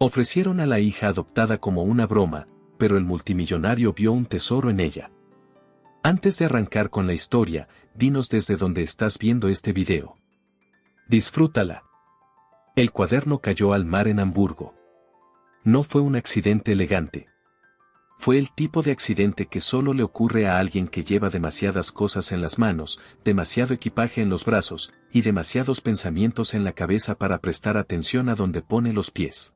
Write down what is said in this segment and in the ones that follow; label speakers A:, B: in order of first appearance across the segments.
A: Ofrecieron a la hija adoptada como una broma, pero el multimillonario vio un tesoro en ella. Antes de arrancar con la historia, dinos desde dónde estás viendo este video. Disfrútala. El cuaderno cayó al mar en Hamburgo. No fue un accidente elegante. Fue el tipo de accidente que solo le ocurre a alguien que lleva demasiadas cosas en las manos, demasiado equipaje en los brazos, y demasiados pensamientos en la cabeza para prestar atención a donde pone los pies.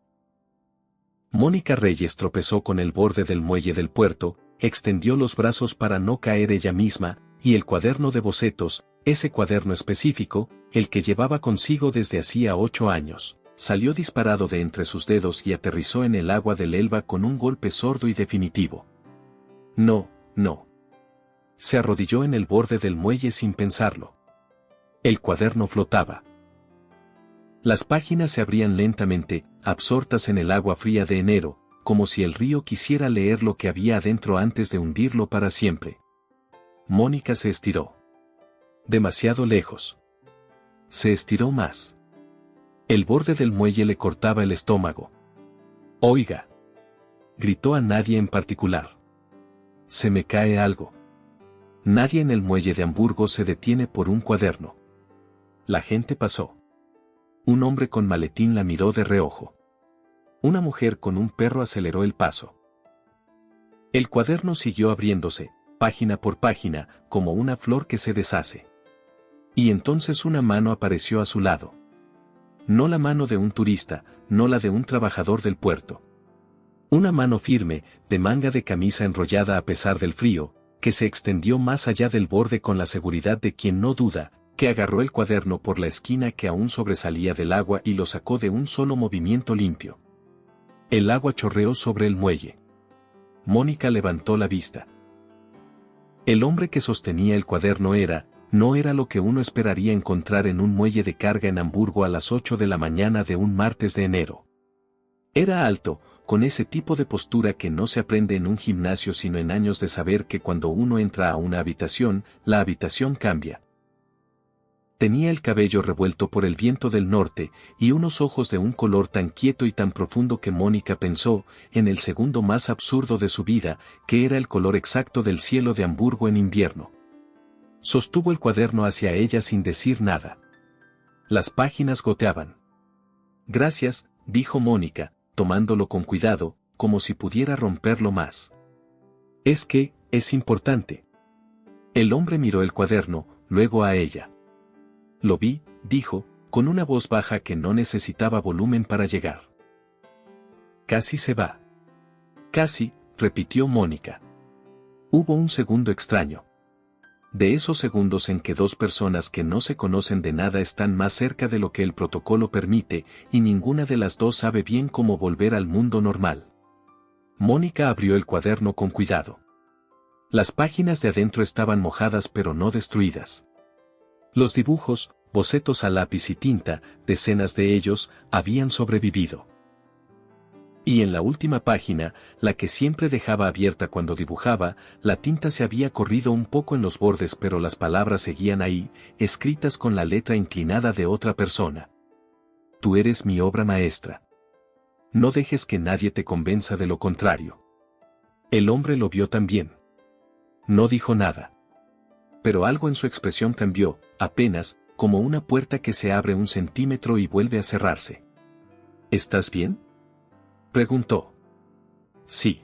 A: Mónica Reyes tropezó con el borde del muelle del puerto, extendió los brazos para no caer ella misma, y el cuaderno de bocetos, ese cuaderno específico, el que llevaba consigo desde hacía 8 años, salió disparado de entre sus dedos y aterrizó en el agua del Elba con un golpe sordo y definitivo. No, no. Se arrodilló en el borde del muelle sin pensarlo. El cuaderno flotaba. Las páginas se abrían lentamente, absortas en el agua fría de enero, como si el río quisiera leer lo que había adentro antes de hundirlo para siempre. Mónica se estiró. Demasiado lejos. Se estiró más. El borde del muelle le cortaba el estómago. «Oiga», gritó a nadie en particular. «Se me cae algo». Nadie en el muelle de Hamburgo se detiene por un cuaderno. La gente pasó. Un hombre con maletín la miró de reojo. Una mujer con un perro aceleró el paso. El cuaderno siguió abriéndose, página por página, como una flor que se deshace. Y entonces una mano apareció a su lado. No la mano de un turista, no la de un trabajador del puerto. Una mano firme, de manga de camisa enrollada a pesar del frío, que se extendió más allá del borde con la seguridad de quien no duda, que agarró el cuaderno por la esquina que aún sobresalía del agua y lo sacó de un solo movimiento limpio. El agua chorreó sobre el muelle. Mónica levantó la vista. El hombre que sostenía el cuaderno no era lo que uno esperaría encontrar en un muelle de carga en Hamburgo a las 8 de la mañana de un martes de enero. Era alto, con ese tipo de postura que no se aprende en un gimnasio sino en años de saber que cuando uno entra a una habitación, la habitación cambia. Tenía el cabello revuelto por el viento del norte y unos ojos de un color tan quieto y tan profundo que Mónica pensó, en el segundo más absurdo de su vida, que era el color exacto del cielo de Hamburgo en invierno. Sostuvo el cuaderno hacia ella sin decir nada. Las páginas goteaban. «Gracias», dijo Mónica, tomándolo con cuidado, como si pudiera romperlo más. Es importante». El hombre miró el cuaderno, luego a ella. «Lo vi», dijo, con una voz baja que no necesitaba volumen para llegar. «Casi se va». «Casi», repitió Mónica. Hubo un segundo extraño. De esos segundos en que dos personas que no se conocen de nada están más cerca de lo que el protocolo permite, y ninguna de las dos sabe bien cómo volver al mundo normal. Mónica abrió el cuaderno con cuidado. Las páginas de adentro estaban mojadas pero no destruidas. Los dibujos, bocetos a lápiz y tinta, decenas de ellos, habían sobrevivido. Y en la última página, la que siempre dejaba abierta cuando dibujaba, la tinta se había corrido un poco en los bordes pero las palabras seguían ahí, escritas con la letra inclinada de otra persona. «Tú eres mi obra maestra. No dejes que nadie te convenza de lo contrario». El hombre lo vio también. No dijo nada. Pero algo en su expresión cambió, apenas, como una puerta que se abre 1 centímetro y vuelve a cerrarse. «¿Estás bien?», preguntó. «Sí.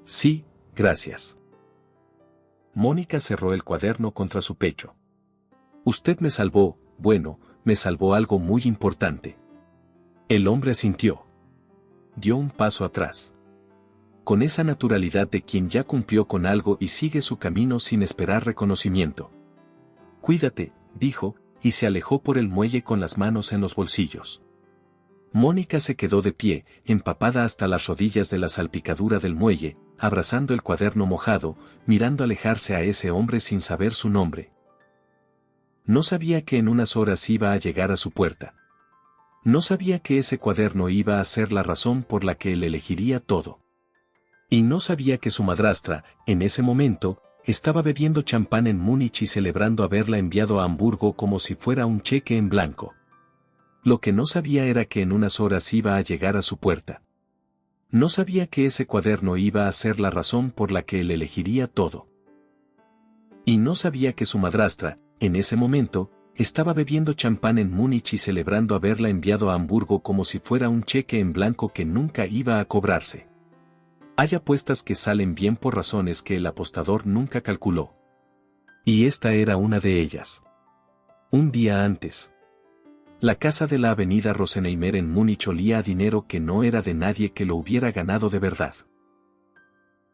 A: Sí, gracias». Mónica cerró el cuaderno contra su pecho. «Usted me salvó, bueno, me salvó algo muy importante». El hombre asintió. Dio un paso atrás. Con esa naturalidad de quien ya cumplió con algo y sigue su camino sin esperar reconocimiento. «Cuídate», dijo, y se alejó por el muelle con las manos en los bolsillos. Mónica se quedó de pie, empapada hasta las rodillas de la salpicadura del muelle, abrazando el cuaderno mojado, mirando alejarse a ese hombre sin saber su nombre. No sabía que en unas horas iba a llegar a su puerta. No sabía que ese cuaderno iba a ser la razón por la que él elegiría todo. Y no sabía que su madrastra, en ese momento, estaba bebiendo champán en Múnich y celebrando haberla enviado a Hamburgo como si fuera un cheque en blanco. Lo que no sabía era que en unas horas iba a llegar a su puerta. No sabía que ese cuaderno iba a ser la razón por la que él elegiría todo. Y no sabía que su madrastra, en ese momento, estaba bebiendo champán en Múnich y celebrando haberla enviado a Hamburgo como si fuera un cheque en blanco que nunca iba a cobrarse. Hay apuestas que salen bien por razones que el apostador nunca calculó. Y esta era una de ellas. Un día antes. La casa de la avenida Rosenheimer en Múnich olía a dinero que no era de nadie que lo hubiera ganado de verdad.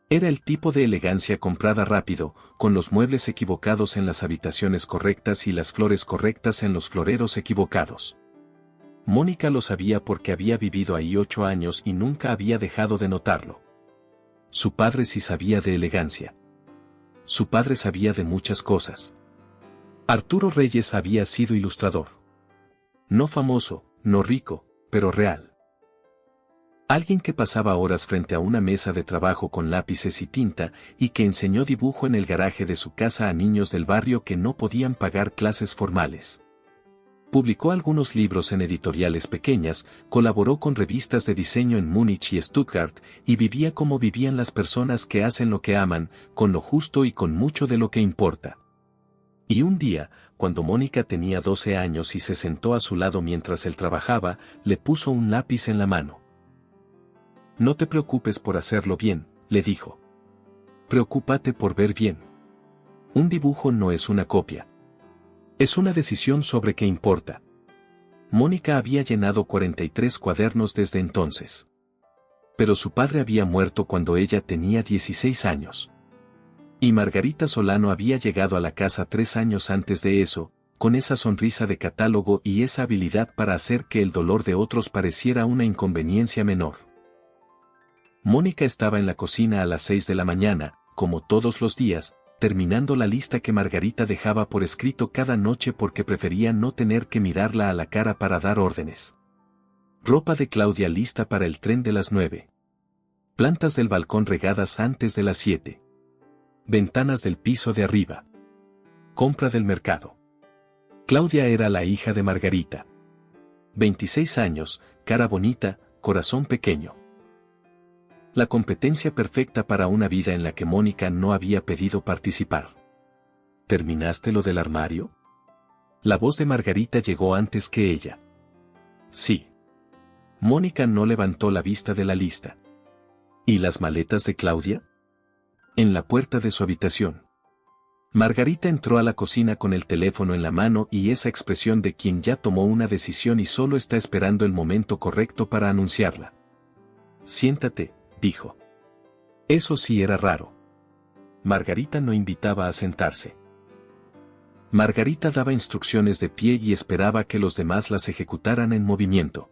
A: Era el tipo de elegancia comprada rápido, con los muebles equivocados en las habitaciones correctas y las flores correctas en los floreros equivocados. Mónica lo sabía porque había vivido ahí 8 años y nunca había dejado de notarlo. Su padre sí sabía de elegancia. Su padre sabía de muchas cosas. Arturo Reyes había sido ilustrador. No famoso, no rico, pero real. Alguien que pasaba horas frente a una mesa de trabajo con lápices y tinta y que enseñó dibujo en el garaje de su casa a niños del barrio que no podían pagar clases formales. Publicó algunos libros en editoriales pequeñas, colaboró con revistas de diseño en Múnich y Stuttgart y vivía como vivían las personas que hacen lo que aman, con lo justo y con mucho de lo que importa. Y un día, cuando Mónica tenía 12 años y se sentó a su lado mientras él trabajaba, le puso un lápiz en la mano. No te preocupes por hacerlo bien, le dijo. Preocúpate por ver bien. Un dibujo no es una copia. Es una decisión sobre qué importa. Mónica había llenado 43 cuadernos desde entonces. Pero su padre había muerto cuando ella tenía 16 años. Y Margarita Solano había llegado a la casa 3 años antes de eso, con esa sonrisa de catálogo y esa habilidad para hacer que el dolor de otros pareciera una inconveniencia menor. Mónica estaba en la cocina a las 6 de la mañana, como todos los días, terminando la lista que Margarita dejaba por escrito cada noche porque prefería no tener que mirarla a la cara para dar órdenes. Ropa de Claudia lista para el tren de las 9. Plantas del balcón regadas antes de las 7. Ventanas del piso de arriba. Compra del mercado. Claudia era la hija de Margarita. 26 años, cara bonita, corazón pequeño. La competencia perfecta para una vida en la que Mónica no había pedido participar. ¿Terminaste lo del armario? La voz de Margarita llegó antes que ella. Sí. Mónica no levantó la vista de la lista. ¿Y las maletas de Claudia? En la puerta de su habitación. Margarita entró a la cocina con el teléfono en la mano y esa expresión de quien ya tomó una decisión y solo está esperando el momento correcto para anunciarla. Siéntate, dijo. Eso sí era raro. Margarita no invitaba a sentarse. Margarita daba instrucciones de pie y esperaba que los demás las ejecutaran en movimiento.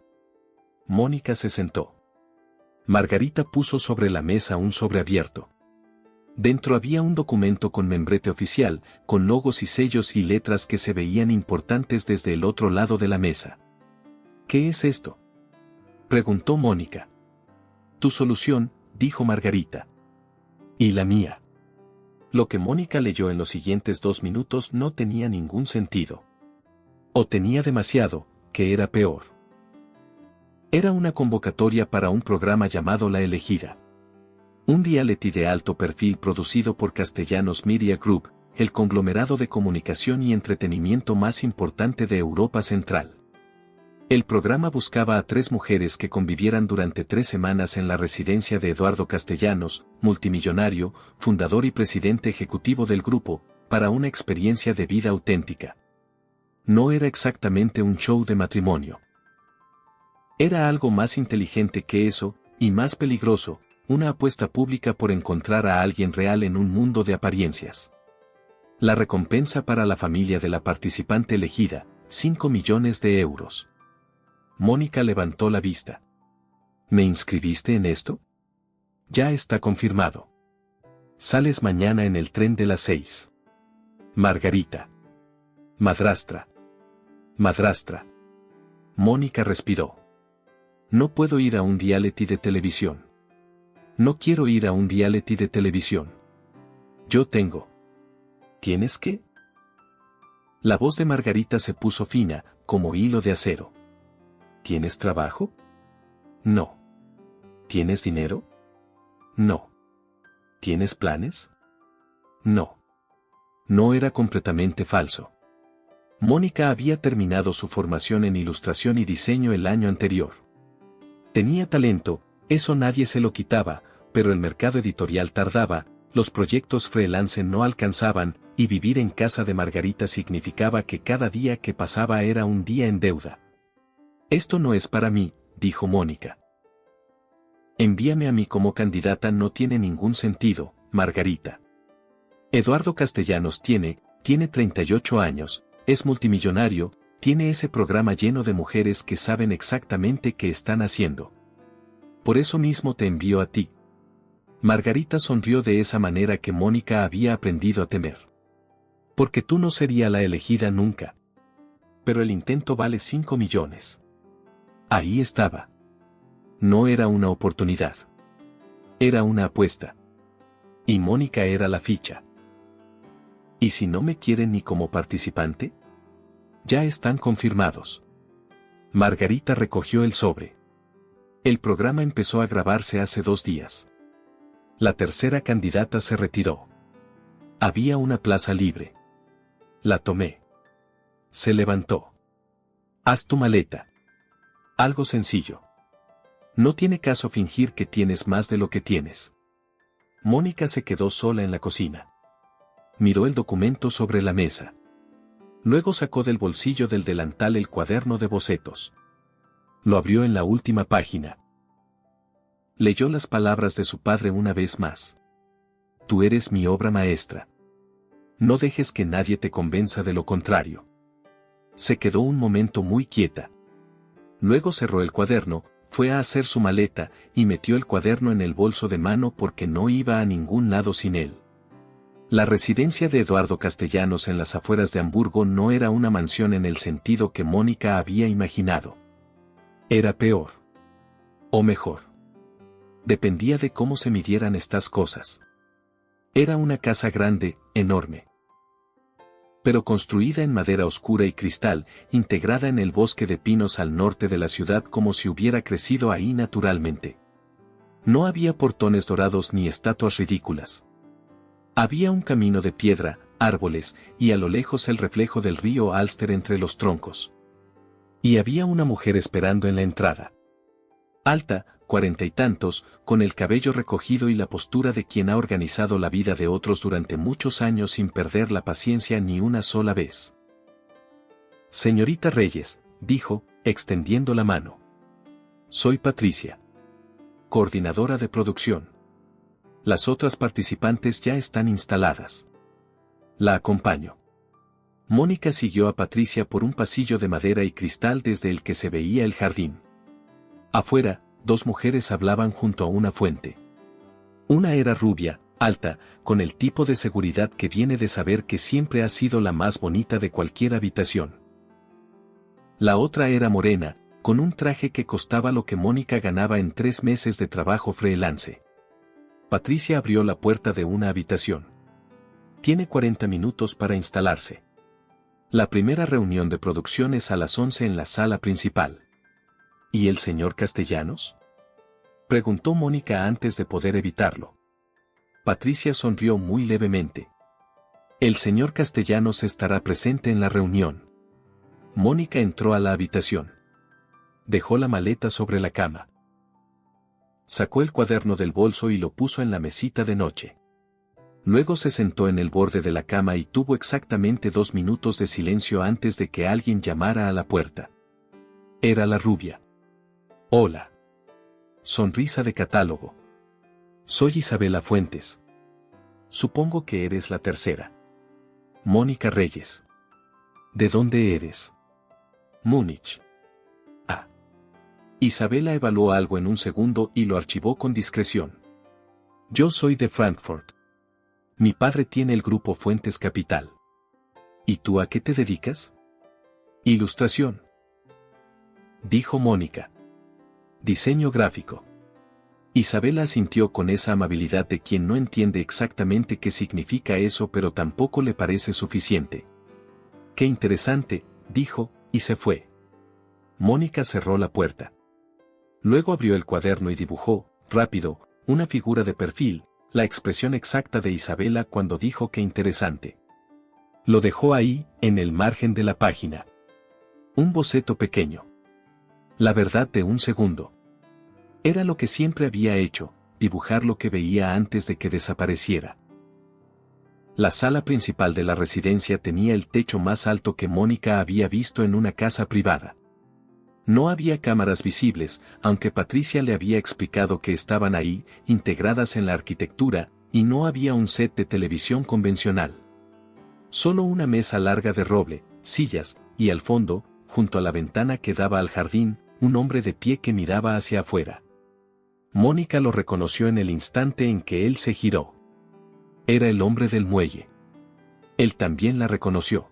A: Mónica se sentó. Margarita puso sobre la mesa un sobre abierto. Dentro había un documento con membrete oficial, con logos y sellos y letras que se veían importantes desde el otro lado de la mesa. ¿Qué es esto?, preguntó Mónica. Tu solución, dijo Margarita. Y la mía. Lo que Mónica leyó en los siguientes 2 minutos no tenía ningún sentido. O tenía demasiado, que era peor. Era una convocatoria para un programa llamado La Elegida. Un reality de alto perfil producido por Castellanos Media Group, el conglomerado de comunicación y entretenimiento más importante de Europa Central. El programa buscaba a 3 mujeres que convivieran durante 3 semanas en la residencia de Eduardo Castellanos, multimillonario, fundador y presidente ejecutivo del grupo, para una experiencia de vida auténtica. No era exactamente un show de matrimonio. Era algo más inteligente que eso, y más peligroso, una apuesta pública por encontrar a alguien real en un mundo de apariencias. La recompensa para la familia de la participante elegida, 5 millones de euros. Mónica levantó la vista. ¿Me inscribiste en esto? Ya está confirmado. Sales mañana en el tren de las 6. Margarita. Madrastra. Madrastra. Mónica respiró. No puedo ir a un reality de televisión. No quiero ir a un reality de televisión. Yo tengo. ¿Tienes qué? La voz de Margarita se puso fina, como hilo de acero. ¿Tienes trabajo? No. ¿Tienes dinero? No. ¿Tienes planes? No. No era completamente falso. Mónica había terminado su formación en ilustración y diseño el año anterior. Tenía talento, eso nadie se lo quitaba, pero el mercado editorial tardaba, los proyectos freelance no alcanzaban, y vivir en casa de Margarita significaba que cada día que pasaba era un día en deuda. Esto no es para mí, dijo Mónica. Envíame a mí como candidata, no tiene ningún sentido, Margarita. Eduardo Castellanos tiene 38 años, es multimillonario, tiene ese programa lleno de mujeres que saben exactamente qué están haciendo. Por eso mismo te envío a ti. Margarita sonrió de esa manera que Mónica había aprendido a temer. Porque tú no serías la elegida nunca. Pero el intento vale 5 millones. Ahí estaba. No era una oportunidad. Era una apuesta. Y Mónica era la ficha. ¿Y si no me quieren ni como participante? Ya están confirmados. Margarita recogió el sobre. El programa empezó a grabarse hace 2 días. La tercera candidata se retiró. Había una plaza libre. La tomé. Se levantó. Haz tu maleta. Algo sencillo. No tiene caso fingir que tienes más de lo que tienes. Mónica se quedó sola en la cocina. Miró el documento sobre la mesa. Luego sacó del bolsillo del delantal el cuaderno de bocetos. Lo abrió en la última página. Leyó las palabras de su padre una vez más. Tú eres mi obra maestra. No dejes que nadie te convenza de lo contrario. Se quedó un momento muy quieta. Luego cerró el cuaderno, fue a hacer su maleta, y metió el cuaderno en el bolso de mano porque no iba a ningún lado sin él. La residencia de Eduardo Castellanos en las afueras de Hamburgo no era una mansión en el sentido que Mónica había imaginado. Era peor. O mejor. Dependía de cómo se midieran estas cosas. Era una casa grande, enorme. Pero construida en madera oscura y cristal, integrada en el bosque de pinos al norte de la ciudad como si hubiera crecido ahí naturalmente. No había portones dorados ni estatuas ridículas. Había un camino de piedra, árboles, y a lo lejos el reflejo del río Alster entre los troncos. Y había una mujer esperando en la entrada. Alta, 40 y tantos, con el cabello recogido y la postura de quien ha organizado la vida de otros durante muchos años sin perder la paciencia ni una sola vez. Señorita Reyes, dijo, extendiendo la mano. Soy Patricia. Coordinadora de producción. Las otras participantes ya están instaladas. La acompaño. Mónica siguió a Patricia por un pasillo de madera y cristal desde el que se veía el jardín. Afuera, 2 mujeres hablaban junto a una fuente. Una era rubia, alta, con el tipo de seguridad que viene de saber que siempre ha sido la más bonita de cualquier habitación. La otra era morena, con un traje que costaba lo que Mónica ganaba en 3 meses de trabajo freelance. Patricia abrió la puerta de una habitación. Tiene 40 minutos para instalarse. La primera reunión de producción es a las 11 en la sala principal. ¿Y el señor Castellanos? Preguntó Mónica antes de poder evitarlo. Patricia sonrió muy levemente. El señor Castellanos estará presente en la reunión. Mónica entró a la habitación. Dejó la maleta sobre la cama. Sacó el cuaderno del bolso y lo puso en la mesita de noche. Luego se sentó en el borde de la cama y tuvo exactamente 2 minutos de silencio antes de que alguien llamara a la puerta. Era la rubia. Hola. Sonrisa de catálogo. Soy Isabela Fuentes. Supongo que eres la tercera. Mónica Reyes. ¿De dónde eres? Múnich. Ah. Isabela evaluó algo en un segundo y lo archivó con discreción. Yo soy de Frankfurt. Mi padre tiene el grupo Fuentes Capital. ¿Y tú a qué te dedicas? Ilustración. Dijo Mónica. Diseño gráfico. Isabela asintió con esa amabilidad de quien no entiende exactamente qué significa eso pero tampoco le parece suficiente. Qué interesante, dijo, y se fue. Mónica cerró la puerta. Luego abrió el cuaderno y dibujó, rápido, una figura de perfil, la expresión exacta de Isabela cuando dijo que interesante. Lo dejó ahí, en el margen de la página. Un boceto pequeño. La verdad de un segundo. Era lo que siempre había hecho, dibujar lo que veía antes de que desapareciera. La sala principal de la residencia tenía el techo más alto que Mónica había visto en una casa privada. No había cámaras visibles, aunque Patricia le había explicado que estaban ahí, integradas en la arquitectura, y no había un set de televisión convencional. Solo una mesa larga de roble, sillas, y al fondo, junto a la ventana que daba al jardín, un hombre de pie que miraba hacia afuera. Mónica lo reconoció en el instante en que él se giró. Era el hombre del muelle. Él también la reconoció.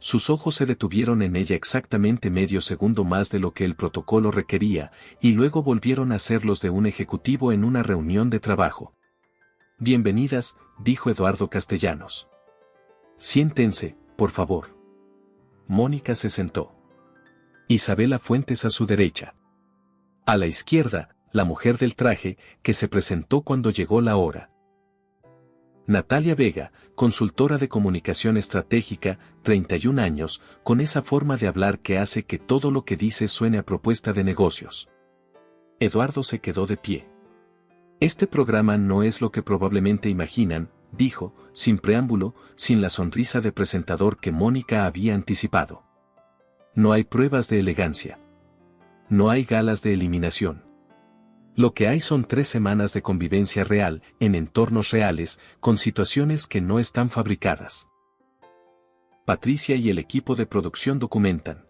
A: Sus ojos se detuvieron en ella exactamente medio segundo más de lo que el protocolo requería, y luego volvieron a ser los de un ejecutivo en una reunión de trabajo. Bienvenidas, dijo Eduardo Castellanos. Siéntense, por favor. Mónica se sentó. Isabela Fuentes a su derecha. A la izquierda, la mujer del traje, que se presentó cuando llegó la hora. Natalia Vega, consultora de comunicación estratégica, 31 años, con esa forma de hablar que hace que todo lo que dice suene a propuesta de negocios. Eduardo se quedó de pie. Este programa no es lo que probablemente imaginan, dijo, sin preámbulo, sin la sonrisa de presentador que Mónica había anticipado. No hay pruebas de elegancia. No hay galas de eliminación. Lo que hay son 3 semanas de convivencia real, en entornos reales, con situaciones que no están fabricadas. Patricia y el equipo de producción documentan.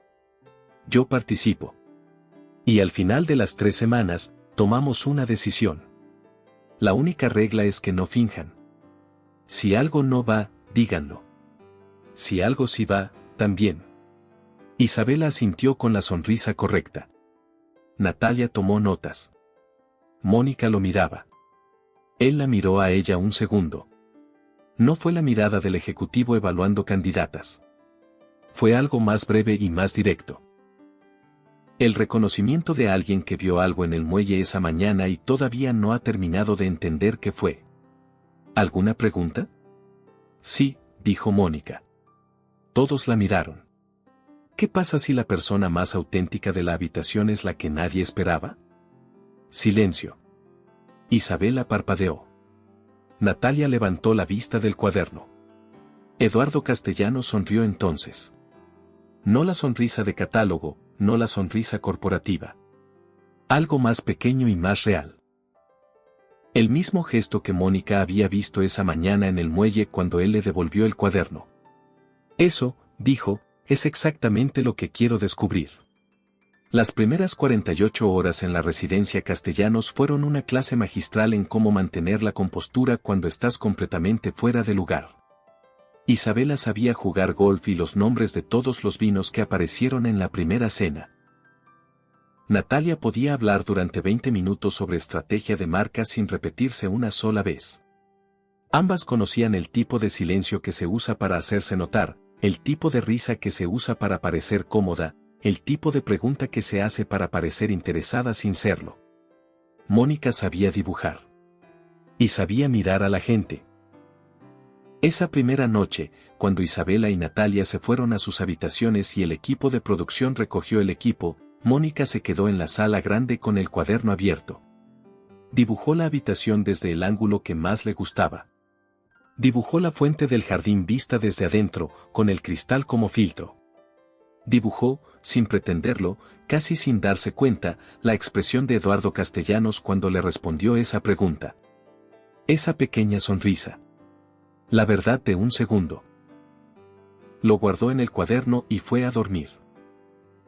A: Yo participo. Y al final de las 3 semanas, tomamos una decisión. La única regla es que no finjan. Si algo no va, díganlo. Si algo sí va, también. Isabela asintió con la sonrisa correcta. Natalia tomó notas. Mónica lo miraba. Él la miró a ella un segundo. No fue la mirada del ejecutivo evaluando candidatas. Fue algo más breve y más directo. El reconocimiento de alguien que vio algo en el muelle esa mañana y todavía no ha terminado de entender qué fue. ¿Alguna pregunta? Sí, dijo Mónica. Todos la miraron. ¿Qué pasa si la persona más auténtica de la habitación es la que nadie esperaba? Silencio. Isabela parpadeó. Natalia levantó la vista del cuaderno. Eduardo Castellanos sonrió entonces. No la sonrisa de catálogo, no la sonrisa corporativa. Algo más pequeño y más real. El mismo gesto que Mónica había visto esa mañana en el muelle cuando él le devolvió el cuaderno. Eso, dijo, es exactamente lo que quiero descubrir. Las primeras 48 horas en la residencia Castellanos fueron una clase magistral en cómo mantener la compostura cuando estás completamente fuera de lugar. Isabela sabía jugar golf y los nombres de todos los vinos que aparecieron en la primera cena. Natalia podía hablar durante 20 minutos sobre estrategia de marca sin repetirse una sola vez. Ambas conocían el tipo de silencio que se usa para hacerse notar, el tipo de risa que se usa para parecer cómoda, el tipo de pregunta que se hace para parecer interesada sin serlo. Mónica sabía dibujar. Y sabía mirar a la gente. Esa primera noche, cuando Isabela y Natalia se fueron a sus habitaciones y el equipo de producción recogió el equipo, Mónica se quedó en la sala grande con el cuaderno abierto. Dibujó la habitación desde el ángulo que más le gustaba. Dibujó la fuente del jardín vista desde adentro, con el cristal como filtro. Dibujó, sin pretenderlo, casi sin darse cuenta, la expresión de Eduardo Castellanos cuando le respondió esa pregunta. Esa pequeña sonrisa. La verdad de un segundo. Lo guardó en el cuaderno y fue a dormir.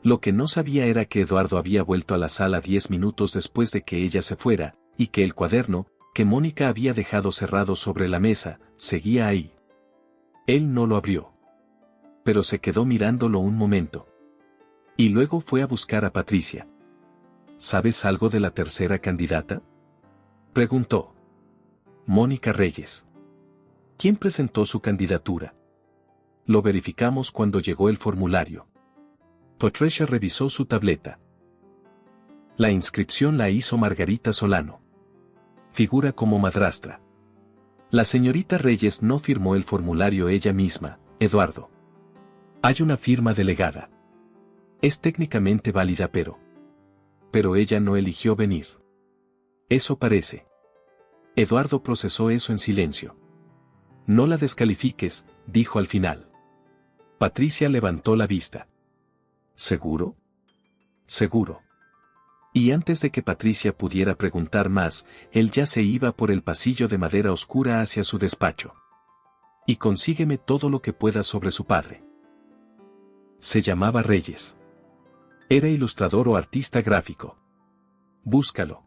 A: Lo que no sabía era que Eduardo había vuelto a la sala 10 minutos después de que ella se fuera, y que el cuaderno, que Mónica había dejado cerrado sobre la mesa, seguía ahí. Él no lo abrió. Pero se quedó mirándolo un momento. Y luego fue a buscar a Patricia. ¿Sabes algo de la tercera candidata?, preguntó. Mónica Reyes. ¿Quién presentó su candidatura? Lo verificamos cuando llegó el formulario. Patricia revisó su tableta. La inscripción la hizo Margarita Solano. Figura como madrastra. La señorita Reyes no firmó el formulario ella misma, Eduardo. Hay una firma delegada. Es técnicamente válida pero ella no eligió venir. Eso parece. Eduardo procesó eso en silencio. No la descalifiques, dijo al final. Patricia levantó la vista. ¿Seguro? Seguro. Y antes de que Patricia pudiera preguntar más, él ya se iba por el pasillo de madera oscura hacia su despacho. Y consígueme todo lo que puedas sobre su padre. Se llamaba Reyes. Era ilustrador o artista gráfico. Búscalo.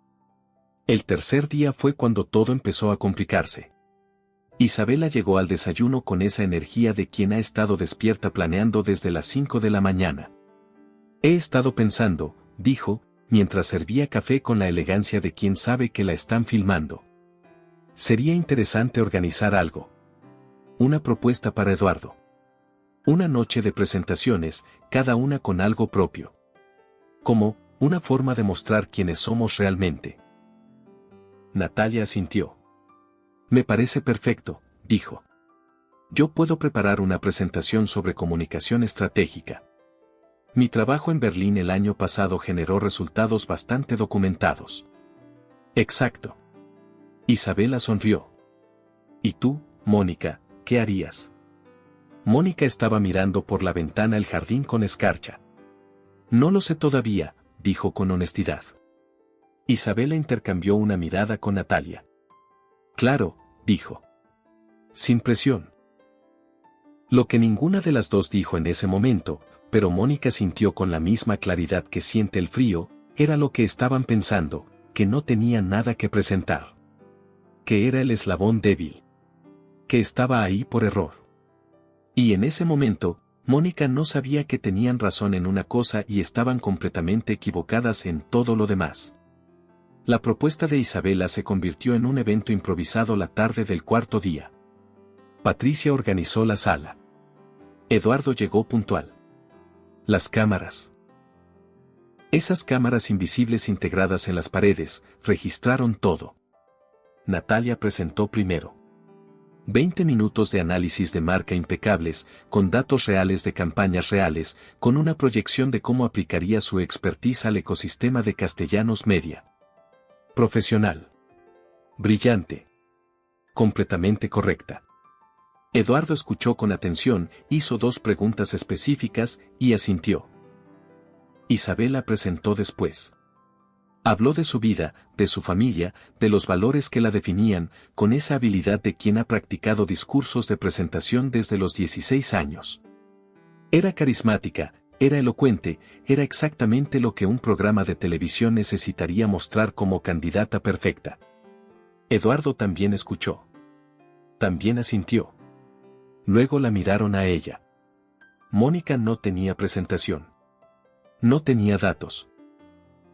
A: El tercer día fue cuando todo empezó a complicarse. Isabela llegó al desayuno con esa energía de quien ha estado despierta planeando desde las 5 de la mañana. He estado pensando, dijo, mientras servía café con la elegancia de quien sabe que la están filmando. Sería interesante organizar algo. Una propuesta para Eduardo. Una noche de presentaciones, cada una con algo propio. Como, una forma de mostrar quiénes somos realmente. Natalia asintió. Me parece perfecto, dijo. Yo puedo preparar una presentación sobre comunicación estratégica. Mi trabajo en Berlín el año pasado generó resultados bastante documentados. Exacto. Isabela sonrió. ¿Y tú, Mónica, qué harías? Mónica estaba mirando por la ventana el jardín con escarcha. No lo sé todavía, dijo con honestidad. Isabela intercambió una mirada con Natalia. Claro, dijo. Sin presión. Lo que ninguna de las dos dijo en ese momento, pero Mónica sintió con la misma claridad que siente el frío, era lo que estaban pensando, que no tenía nada que presentar. Que era el eslabón débil. Que estaba ahí por error. Y en ese momento, Mónica no sabía que tenían razón en una cosa y estaban completamente equivocadas en todo lo demás. La propuesta de Isabela se convirtió en un evento improvisado la tarde del cuarto día. Patricia organizó la sala. Eduardo llegó puntual. Las cámaras. Esas cámaras invisibles integradas en las paredes, registraron todo. Natalia presentó primero. 20 minutos de análisis de marca impecables, con datos reales de campañas reales, con una proyección de cómo aplicaría su expertise al ecosistema de Castellanos Media. Profesional. Brillante. Completamente correcta. Eduardo escuchó con atención, hizo 2 preguntas específicas, y asintió. Isabela presentó después. Habló de su vida, de su familia, de los valores que la definían, con esa habilidad de quien ha practicado discursos de presentación desde los 16 años. Era carismática, era elocuente, era exactamente lo que un programa de televisión necesitaría mostrar como candidata perfecta. Eduardo también escuchó. También asintió. Luego la miraron a ella. Mónica no tenía presentación. No tenía datos.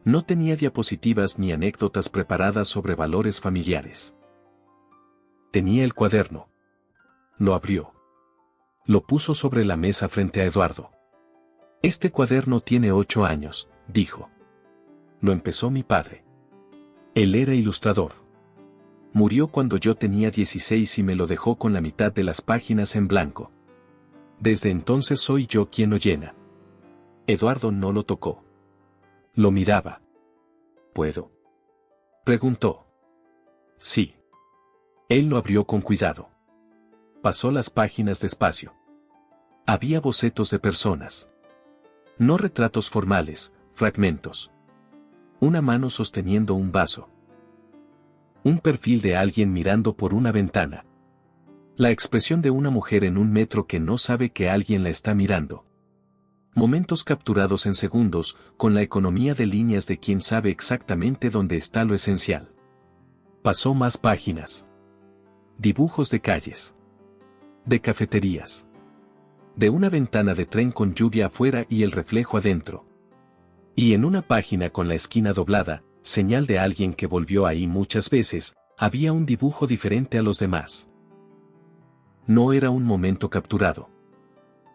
A: No tenía diapositivas ni anécdotas preparadas sobre valores familiares. Tenía el cuaderno. Lo abrió. Lo puso sobre la mesa frente a Eduardo. Este cuaderno tiene 8 años, dijo. Lo empezó mi padre. Él era ilustrador. Murió cuando yo tenía 16 y me lo dejó con la mitad de las páginas en blanco. Desde entonces soy yo quien lo llena. Eduardo no lo tocó. Lo miraba. ¿Puedo? Preguntó. Sí. Él lo abrió con cuidado. Pasó las páginas despacio. Había bocetos de personas. No retratos formales, fragmentos. Una mano sosteniendo un vaso. Un perfil de alguien mirando por una ventana. La expresión de una mujer en un metro que no sabe que alguien la está mirando. Momentos capturados en segundos, con la economía de líneas de quien sabe exactamente dónde está lo esencial. Pasó más páginas. Dibujos de calles. De cafeterías. De una ventana de tren con lluvia afuera y el reflejo adentro. Y en una página con la esquina doblada, señal de alguien que volvió ahí muchas veces, había un dibujo diferente a los demás. No era un momento capturado.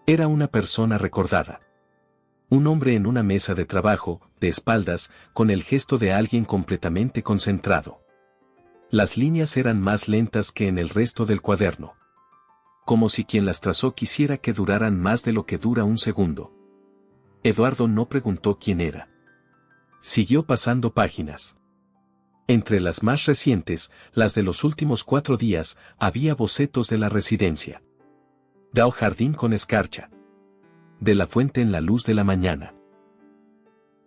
A: Era una persona recordada. Un hombre en una mesa de trabajo, de espaldas, con el gesto de alguien completamente concentrado. Las líneas eran más lentas que en el resto del cuaderno. Como si quien las trazó quisiera que duraran más de lo que dura un segundo. Eduardo no preguntó quién era. Siguió pasando páginas. Entre las más recientes, las de los últimos 4 días, había bocetos de la residencia. Dao jardín con escarcha. De la fuente en la luz de la mañana.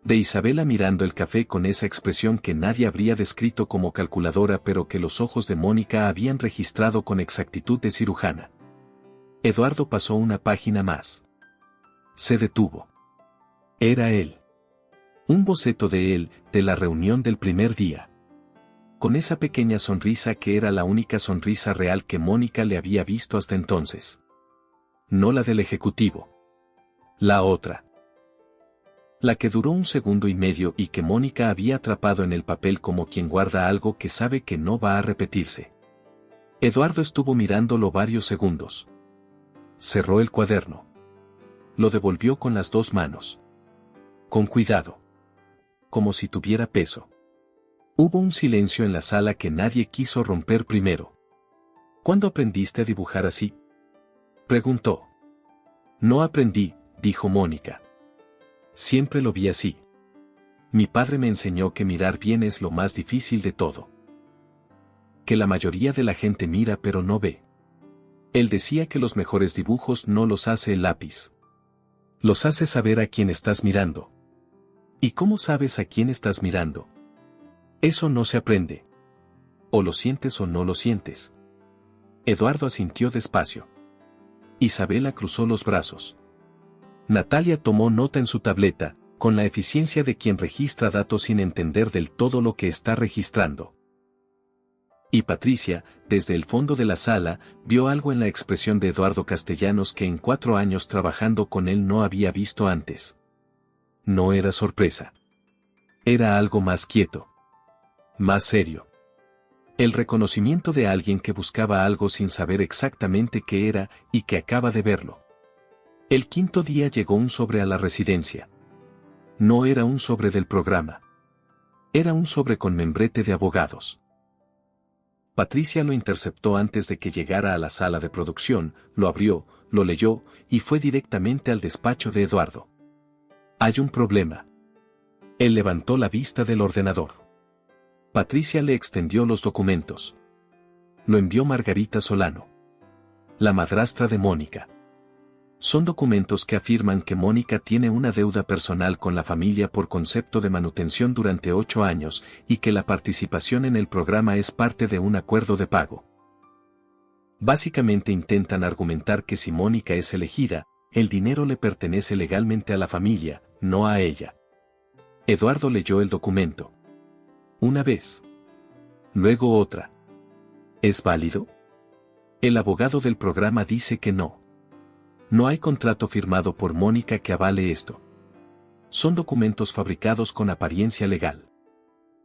A: De Isabela mirando el café con esa expresión que nadie habría descrito como calculadora pero que los ojos de Mónica habían registrado con exactitud de cirujana. Eduardo pasó una página más. Se detuvo. Era él. Un boceto de él, de la reunión del primer día. Con esa pequeña sonrisa que era la única sonrisa real que Mónica le había visto hasta entonces. No la del ejecutivo. La otra. La que duró 1 segundo y medio y que Mónica había atrapado en el papel como quien guarda algo que sabe que no va a repetirse. Eduardo estuvo mirándolo varios segundos. Cerró el cuaderno. Lo devolvió con las 2 manos. Con cuidado. Como si tuviera peso. Hubo un silencio en la sala que nadie quiso romper primero. ¿Cuándo aprendiste a dibujar así?, preguntó. No aprendí, dijo Mónica. Siempre lo vi así. Mi padre me enseñó que mirar bien es lo más difícil de todo. Que la mayoría de la gente mira pero no ve. Él decía que los mejores dibujos no los hace el lápiz. Los hace saber a quién estás mirando. ¿Y cómo sabes a quién estás mirando? Eso no se aprende. O lo sientes o no lo sientes. Eduardo asintió despacio. Isabela cruzó los brazos. Natalia tomó nota en su tableta, con la eficiencia de quien registra datos sin entender del todo lo que está registrando. Y Patricia, desde el fondo de la sala, vio algo en la expresión de Eduardo Castellanos que en 4 años trabajando con él no había visto antes. No era sorpresa. Era algo más quieto. Más serio. El reconocimiento de alguien que buscaba algo sin saber exactamente qué era y que acaba de verlo. El 5.º día llegó un sobre a la residencia. No era un sobre del programa. Era un sobre con membrete de abogados. Patricia lo interceptó antes de que llegara a la sala de producción, lo abrió, lo leyó y fue directamente al despacho de Eduardo. Hay un problema. Él levantó la vista del ordenador. Patricia le extendió los documentos. Lo envió Margarita Solano, la madrastra de Mónica. Son documentos que afirman que Mónica tiene una deuda personal con la familia por concepto de manutención durante 8 años y que la participación en el programa es parte de un acuerdo de pago. Básicamente intentan argumentar que si Mónica es elegida, el dinero le pertenece legalmente a la familia, no a ella. Eduardo leyó el documento. Una vez. Luego otra. ¿Es válido? El abogado del programa dice que no. No hay contrato firmado por Mónica que avale esto. Son documentos fabricados con apariencia legal.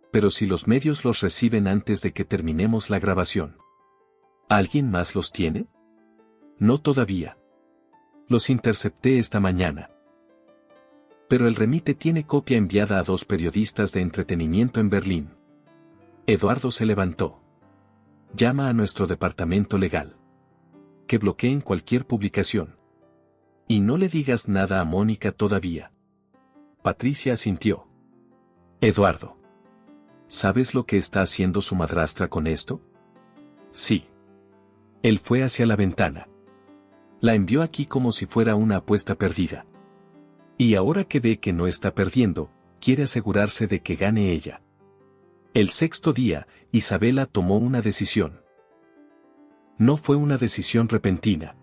A: Pero si los medios los reciben antes de que terminemos la grabación. ¿Alguien más los tiene? No todavía. Los intercepté esta mañana. Pero el remite tiene copia enviada a 2 periodistas de entretenimiento en Berlín. Eduardo se levantó. Llama a nuestro departamento legal. Que bloqueen cualquier publicación. Y no le digas nada a Mónica todavía. Patricia asintió. Eduardo. ¿Sabes lo que está haciendo su madrastra con esto? Sí. Él fue hacia la ventana. La envió aquí como si fuera una apuesta perdida. Y ahora que ve que no está perdiendo, quiere asegurarse de que gane ella. El 6.º día, Isabela tomó una decisión. No fue una decisión repentina.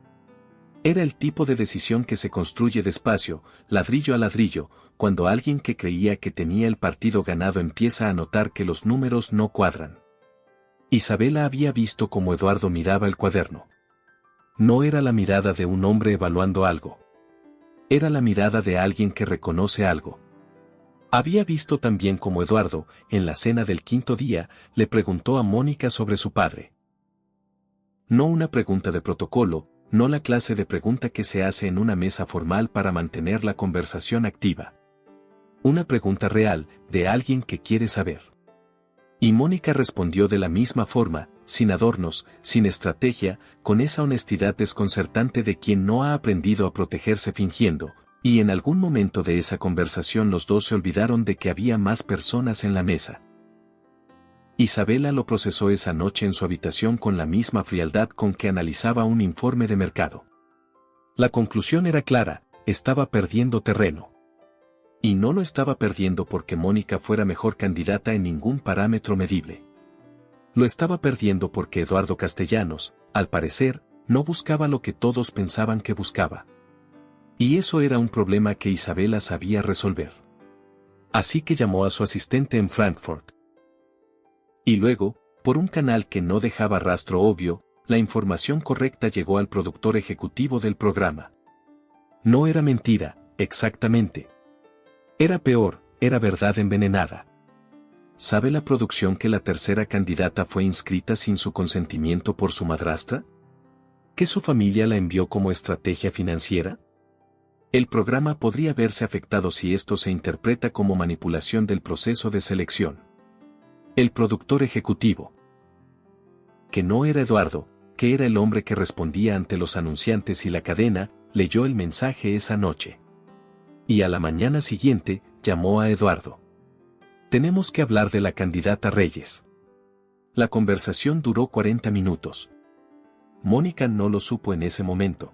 A: Era el tipo de decisión que se construye despacio, ladrillo a ladrillo, cuando alguien que creía que tenía el partido ganado empieza a notar que los números no cuadran. Isabela había visto cómo Eduardo miraba el cuaderno. No era la mirada de un hombre evaluando algo. Era la mirada de alguien que reconoce algo. Había visto también cómo Eduardo, en la cena del 5.º día, le preguntó a Mónica sobre su padre. No una pregunta de protocolo, no la clase de pregunta que se hace en una mesa formal para mantener la conversación activa. Una pregunta real, de alguien que quiere saber. Y Mónica respondió de la misma forma, sin adornos, sin estrategia, con esa honestidad desconcertante de quien no ha aprendido a protegerse fingiendo, y en algún momento de esa conversación los dos se olvidaron de que había más personas en la mesa. Isabela lo procesó esa noche en su habitación con la misma frialdad con que analizaba un informe de mercado. La conclusión era clara, estaba perdiendo terreno. Y no lo estaba perdiendo porque Mónica fuera mejor candidata en ningún parámetro medible. Lo estaba perdiendo porque Eduardo Castellanos, al parecer, no buscaba lo que todos pensaban que buscaba. Y eso era un problema que Isabela sabía resolver. Así que llamó a su asistente en Frankfurt. Y luego, por un canal que no dejaba rastro obvio, la información correcta llegó al productor ejecutivo del programa. No era mentira, exactamente. Era peor, era verdad envenenada. ¿Sabe la producción que la tercera candidata fue inscrita sin su consentimiento por su madrastra? ¿Que su familia la envió como estrategia financiera? El programa podría verse afectado si esto se interpreta como manipulación del proceso de selección. El productor ejecutivo. Que no era Eduardo, que era el hombre que respondía ante los anunciantes y la cadena, leyó el mensaje esa noche. Y a la mañana siguiente, llamó a Eduardo. Tenemos que hablar de la candidata Reyes. La conversación duró 40 minutos. Mónica no lo supo en ese momento.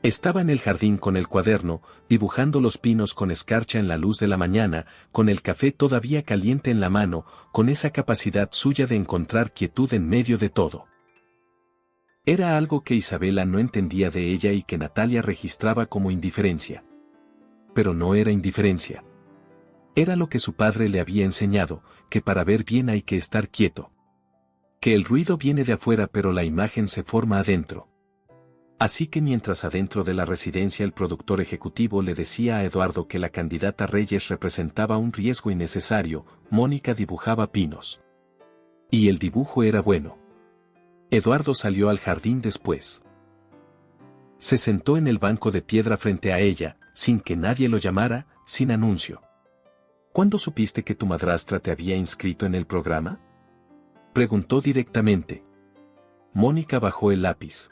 A: Estaba en el jardín con el cuaderno, dibujando los pinos con escarcha en la luz de la mañana, con el café todavía caliente en la mano, con esa capacidad suya de encontrar quietud en medio de todo. Era algo que Isabela no entendía de ella y que Natalia registraba como indiferencia. Pero no era indiferencia. Era lo que su padre le había enseñado, que para ver bien hay que estar quieto. Que el ruido viene de afuera pero la imagen se forma adentro. Así que mientras adentro de la residencia el productor ejecutivo le decía a Eduardo que la candidata Reyes representaba un riesgo innecesario, Mónica dibujaba pinos. Y el dibujo era bueno. Eduardo salió al jardín después. Se sentó en el banco de piedra frente a ella, sin que nadie lo llamara, sin anuncio. ¿Cuándo supiste que tu madrastra te había inscrito en el programa? Preguntó directamente. Mónica bajó el lápiz.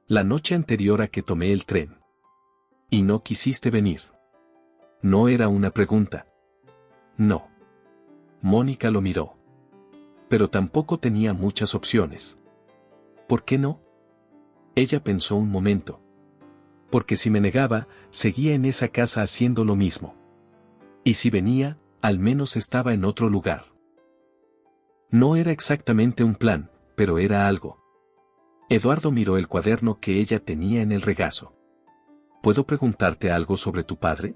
A: La noche anterior a que tomé el tren. ¿Y no quisiste venir? No era una pregunta. No. Mónica lo miró. Pero tampoco tenía muchas opciones. ¿Por qué no? Ella pensó un momento. Porque si me negaba, seguía en esa casa haciendo lo mismo. Y si venía, al menos estaba en otro lugar. No era exactamente un plan, pero era algo. Eduardo miró el cuaderno que ella tenía en el regazo. ¿Puedo preguntarte algo sobre tu padre?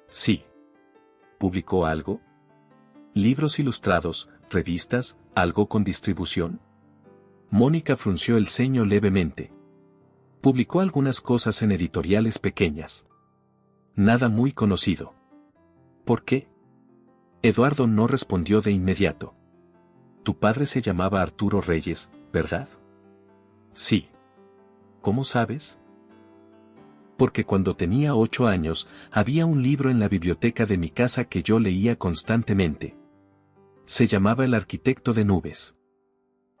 A: Sí. ¿Publicó algo? ¿Libros ilustrados, revistas, algo con distribución? Mónica frunció el ceño levemente. Publicó algunas cosas en editoriales pequeñas. Nada muy conocido. ¿Por qué? Eduardo no respondió de inmediato. Tu padre se llamaba Arturo Reyes, ¿verdad? Sí. ¿Cómo sabes? Porque cuando tenía 8 años, había un libro en la biblioteca de mi casa que yo leía constantemente. Se llamaba El arquitecto de nubes.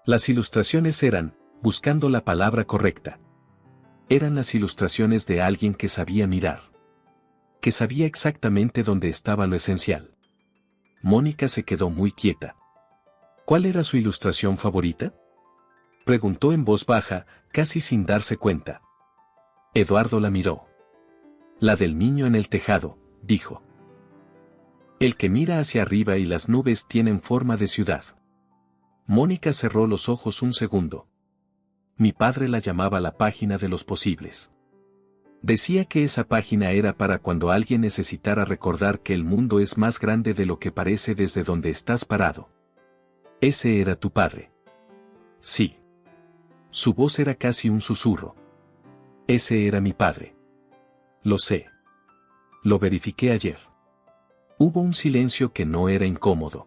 A: Las ilustraciones eran, buscando la palabra correcta. Eran las ilustraciones de alguien que sabía mirar. Que sabía exactamente dónde estaba lo esencial. Mónica se quedó muy quieta. ¿Cuál era su ilustración favorita? Preguntó en voz baja, casi sin darse cuenta. Eduardo la miró. La del niño en el tejado, dijo. El que mira hacia arriba y las nubes tienen forma de ciudad. Mónica cerró los ojos un segundo. Mi padre la llamaba la página de los posibles. Decía que esa página era para cuando alguien necesitara recordar que el mundo es más grande de lo que parece desde donde estás parado. Ese era tu padre. Sí. Su voz era casi un susurro. Ese era mi padre. Lo sé. Lo verifiqué ayer. Hubo un silencio que no era incómodo.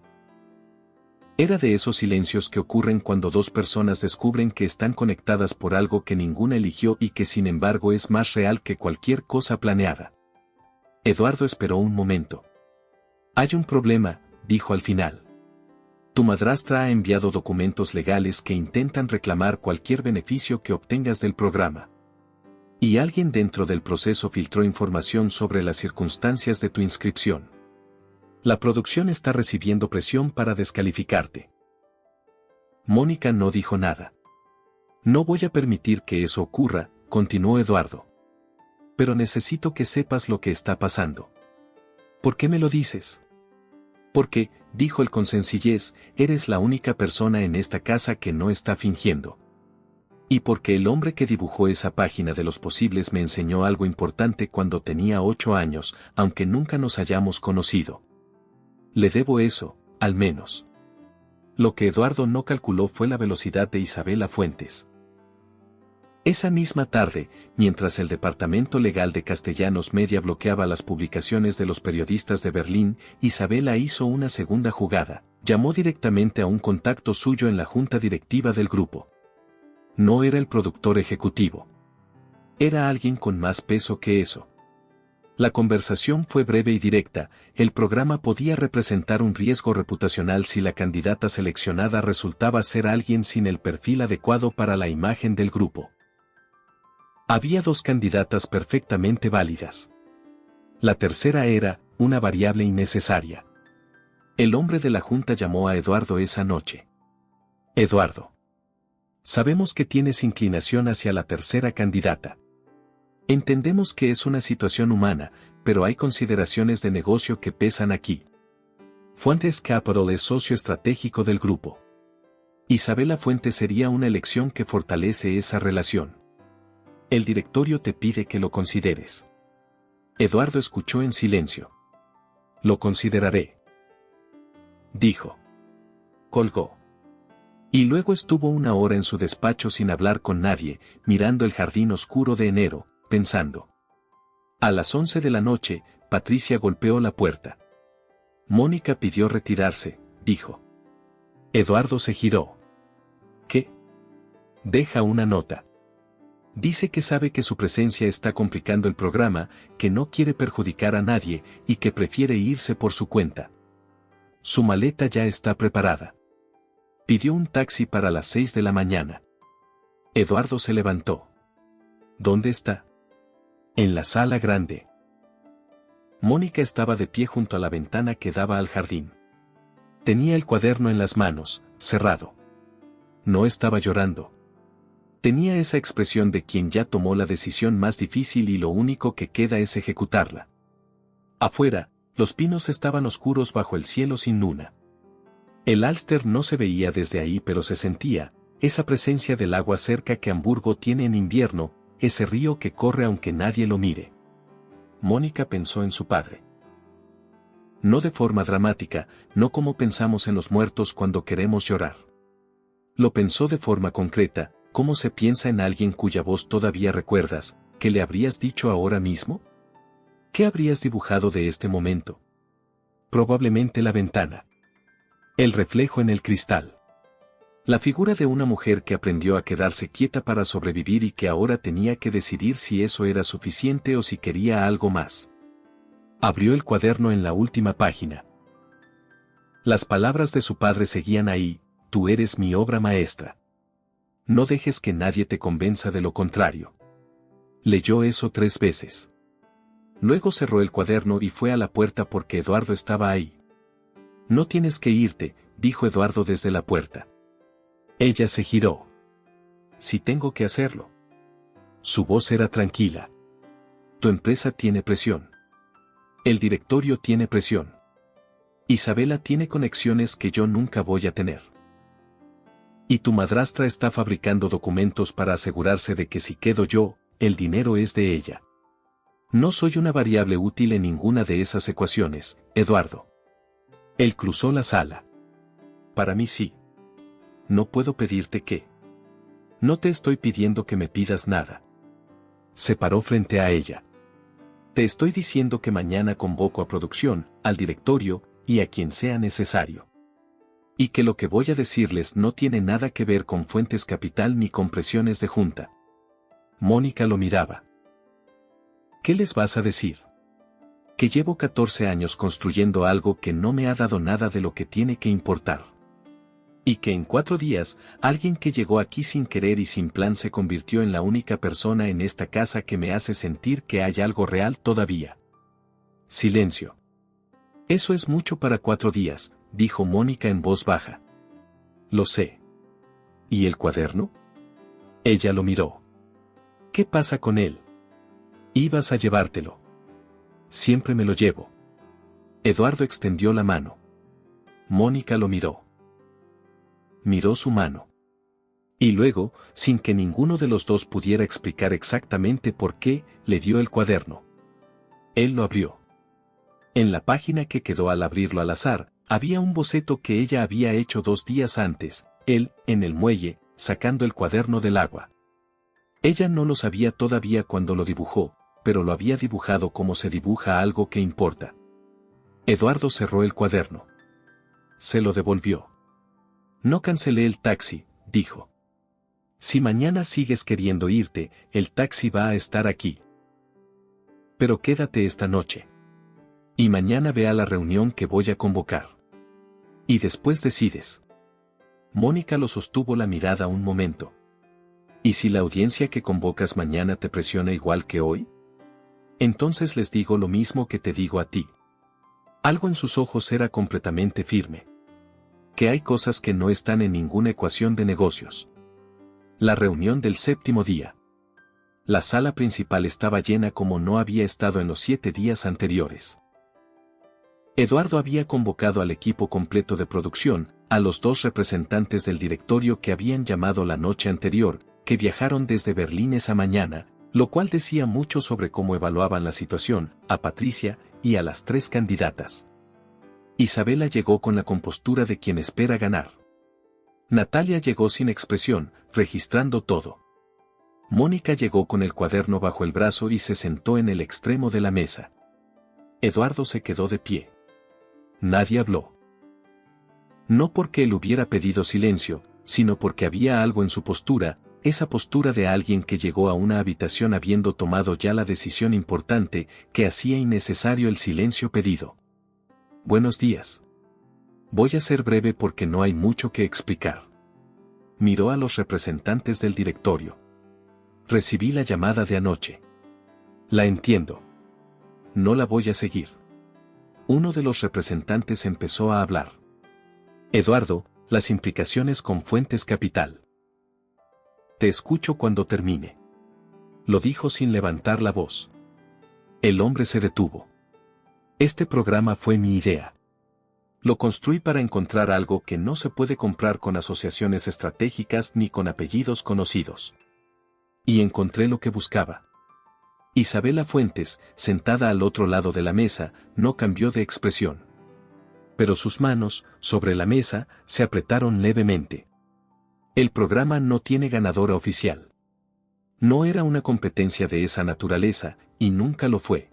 A: Era de esos silencios que ocurren cuando dos personas descubren que están conectadas por algo que ninguna eligió y que sin embargo es más real que cualquier cosa planeada. Eduardo esperó un momento. Hay un problema, dijo al final. Tu madrastra ha enviado documentos legales que intentan reclamar cualquier beneficio que obtengas del programa. Y alguien dentro del proceso filtró información sobre las circunstancias de tu inscripción. La producción está recibiendo presión para descalificarte. Mónica no dijo nada. No voy a permitir que eso ocurra, continuó Eduardo. Pero necesito que sepas lo que está pasando. ¿Por qué me lo dices? Porque, dijo él con sencillez, eres la única persona en esta casa que no está fingiendo. Y porque el hombre que dibujó esa página de los posibles me enseñó algo importante cuando tenía 8 años, aunque nunca nos hayamos conocido. Le debo eso, al menos. Lo que Eduardo no calculó fue la velocidad de Isabela Fuentes. Esa misma tarde, mientras el Departamento Legal de Castellanos Media bloqueaba las publicaciones de los periodistas de Berlín, Isabela hizo una segunda jugada, llamó directamente a un contacto suyo en la junta directiva del grupo. No era el productor ejecutivo. Era alguien con más peso que eso. La conversación fue breve y directa, el programa podía representar un riesgo reputacional si la candidata seleccionada resultaba ser alguien sin el perfil adecuado para la imagen del grupo. Había 2 candidatas perfectamente válidas. La tercera era, una variable innecesaria. El hombre de la junta llamó a Eduardo esa noche. Eduardo. Sabemos que tienes inclinación hacia la tercera candidata. Entendemos que es una situación humana, pero hay consideraciones de negocio que pesan aquí. Fuentes Capital es socio estratégico del grupo. Isabela Fuentes sería una elección que fortalece esa relación. El directorio te pide que lo consideres. Eduardo escuchó en silencio. Lo consideraré, dijo. Colgó. Y luego estuvo 1 hora en su despacho sin hablar con nadie, mirando el jardín oscuro de enero, pensando. A las 11 de la noche, Patricia golpeó la puerta. Mónica pidió retirarse, dijo. Eduardo se giró. ¿Qué? Deja una nota. Dice que sabe que su presencia está complicando el programa, que no quiere perjudicar a nadie y que prefiere irse por su cuenta. Su maleta ya está preparada. Pidió un taxi para las 6 de la mañana. Eduardo se levantó. ¿Dónde está? En la sala grande. Mónica estaba de pie junto a la ventana que daba al jardín. Tenía el cuaderno en las manos, cerrado. No estaba llorando. Tenía esa expresión de quien ya tomó la decisión más difícil y lo único que queda es ejecutarla. Afuera, los pinos estaban oscuros bajo el cielo sin luna. El Alster no se veía desde ahí pero se sentía, esa presencia del agua cerca que Hamburgo tiene en invierno, ese río que corre aunque nadie lo mire. Mónica pensó en su padre. No de forma dramática, no como pensamos en los muertos cuando queremos llorar. Lo pensó de forma concreta, como se piensa en alguien cuya voz todavía recuerdas, ¿qué le habrías dicho ahora mismo? ¿Qué habrías dibujado de este momento? Probablemente la ventana. El reflejo en el cristal. La figura de una mujer que aprendió a quedarse quieta para sobrevivir y que ahora tenía que decidir si eso era suficiente o si quería algo más. Abrió el cuaderno en la última página. Las palabras de su padre seguían ahí, tú eres mi obra maestra. No dejes que nadie te convenza de lo contrario. Leyó eso 3 veces. Luego cerró el cuaderno y fue a la puerta porque Eduardo estaba ahí. No tienes que irte, dijo Eduardo desde la puerta. Ella se giró. Si tengo que hacerlo. Su voz era tranquila. Tu empresa tiene presión. El directorio tiene presión. Isabela tiene conexiones que yo nunca voy a tener. Y tu madrastra está fabricando documentos para asegurarse de que si quedo yo, el dinero es de ella. No soy una variable útil en ninguna de esas ecuaciones, Eduardo. Él cruzó la sala. Para mí sí. No puedo pedirte que. No te estoy pidiendo que me pidas nada. Se paró frente a ella. Te estoy diciendo que mañana convoco a producción, al directorio, y a quien sea necesario. Y que lo que voy a decirles no tiene nada que ver con Fuentes Capital ni con presiones de junta. Mónica lo miraba. ¿Qué les vas a decir? Que llevo 14 años construyendo algo que no me ha dado nada de lo que tiene que importar. Y que en 4 días, alguien que llegó aquí sin querer y sin plan se convirtió en la única persona en esta casa que me hace sentir que hay algo real todavía. Silencio. Eso es mucho para 4 días, dijo Mónica en voz baja. Lo sé. ¿Y el cuaderno? Ella lo miró. ¿Qué pasa con él? Ibas a llevártelo. Siempre me lo llevo. Eduardo extendió la mano. Mónica lo miró. Miró su mano. Y luego, sin que ninguno de los dos pudiera explicar exactamente por qué, le dio el cuaderno. Él lo abrió. En la página que quedó al abrirlo al azar, había un boceto que ella había hecho 2 días antes, él, en el muelle, sacando el cuaderno del agua. Ella no lo sabía todavía cuando lo dibujó, pero lo había dibujado como se dibuja algo que importa. Eduardo cerró el cuaderno. Se lo devolvió. No cancelé el taxi, dijo. Si mañana sigues queriendo irte, el taxi va a estar aquí. Pero quédate esta noche. Y mañana ve a la reunión que voy a convocar. Y después decides. Mónica lo sostuvo la mirada un momento. ¿Y si la audiencia que convocas mañana te presiona igual que hoy? Entonces les digo lo mismo que te digo a ti. Algo en sus ojos era completamente firme. Que hay cosas que no están en ninguna ecuación de negocios. La reunión del 7º día. La sala principal estaba llena como no había estado en los 7 días anteriores. Eduardo había convocado al equipo completo de producción, a los 2 representantes del directorio que habían llamado la noche anterior, que viajaron desde Berlín esa mañana, lo cual decía mucho sobre cómo evaluaban la situación, a Patricia y a las 3 candidatas. Isabela llegó con la compostura de quien espera ganar. Natalia llegó sin expresión, registrando todo. Mónica llegó con el cuaderno bajo el brazo y se sentó en el extremo de la mesa. Eduardo se quedó de pie. Nadie habló. No porque él hubiera pedido silencio, sino porque había algo en su postura, esa postura de alguien que llegó a una habitación habiendo tomado ya la decisión importante, que hacía innecesario el silencio pedido. Buenos días. Voy a ser breve porque no hay mucho que explicar. Miró a los representantes del directorio. Recibí la llamada de anoche. La entiendo. No la voy a seguir. Uno de los representantes empezó a hablar. Eduardo, las implicaciones con Fuentes Capital. Te escucho cuando termine. Lo dijo sin levantar la voz. El hombre se detuvo. Este programa fue mi idea. Lo construí para encontrar algo que no se puede comprar con asociaciones estratégicas ni con apellidos conocidos. Y encontré lo que buscaba. Isabela Fuentes, sentada al otro lado de la mesa, no cambió de expresión. Pero sus manos, sobre la mesa, se apretaron levemente. El programa no tiene ganadora oficial. No era una competencia de esa naturaleza, y nunca lo fue.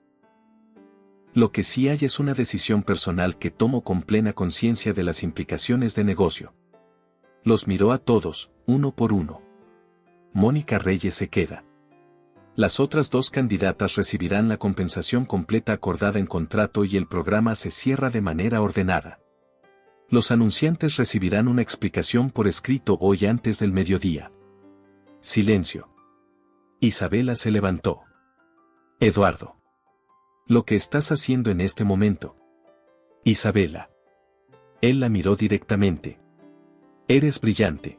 A: Lo que sí hay es una decisión personal que tomo con plena conciencia de las implicaciones de negocio. Los miró a todos, uno por uno. Mónica Reyes se queda. Las otras 2 candidatas recibirán la compensación completa acordada en contrato y el programa se cierra de manera ordenada. Los anunciantes recibirán una explicación por escrito hoy antes del mediodía. Silencio. Isabela se levantó. Eduardo. Lo que estás haciendo en este momento. Isabela. Él la miró directamente. Eres brillante.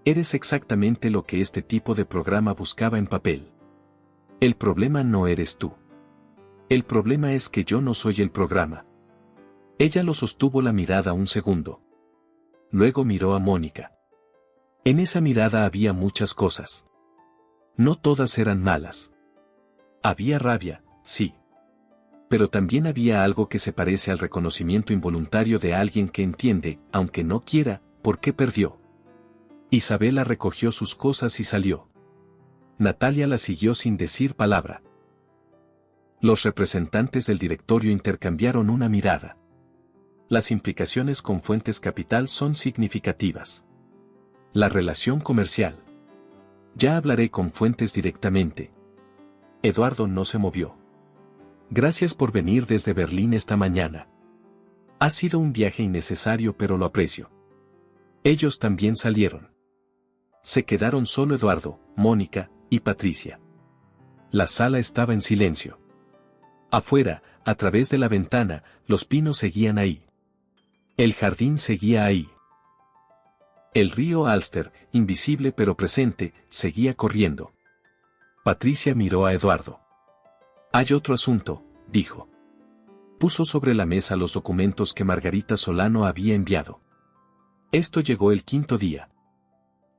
A: Eres exactamente lo que este tipo de programa buscaba en papel. El problema no eres tú. El problema es que yo no soy el programa. Ella lo sostuvo la mirada un segundo. Luego miró a Mónica. En esa mirada había muchas cosas. No todas eran malas. Había rabia, sí. Pero también había algo que se parece al reconocimiento involuntario de alguien que entiende, aunque no quiera, por qué perdió. Isabela recogió sus cosas y salió. Natalia la siguió sin decir palabra. Los representantes del directorio intercambiaron una mirada. Las implicaciones con Fuentes Capital son significativas. La relación comercial. Ya hablaré con Fuentes directamente. Eduardo no se movió. Gracias por venir desde Berlín esta mañana. Ha sido un viaje innecesario, pero lo aprecio. Ellos también salieron. Se quedaron solo Eduardo, Mónica y Patricia. La sala estaba en silencio. Afuera, a través de la ventana, los pinos seguían ahí. El jardín seguía ahí. El río Alster, invisible pero presente, seguía corriendo. Patricia miró a Eduardo. Hay otro asunto, dijo. Puso sobre la mesa los documentos que Margarita Solano había enviado. Esto llegó el quinto día.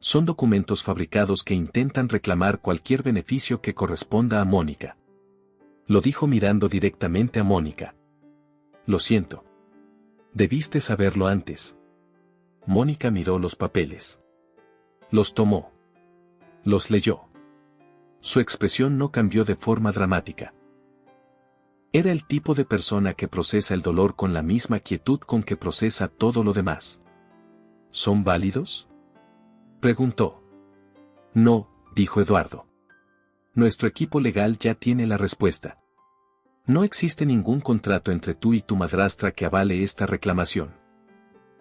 A: Son documentos fabricados que intentan reclamar cualquier beneficio que corresponda a Mónica. Lo dijo mirando directamente a Mónica. Lo siento. Debiste saberlo antes. Mónica miró los papeles. Los tomó. Los leyó. Su expresión no cambió de forma dramática. Era el tipo de persona que procesa el dolor con la misma quietud con que procesa todo lo demás. ¿Son válidos?, preguntó. No, dijo Eduardo. Nuestro equipo legal ya tiene la respuesta. No existe ningún contrato entre tú y tu madrastra que avale esta reclamación.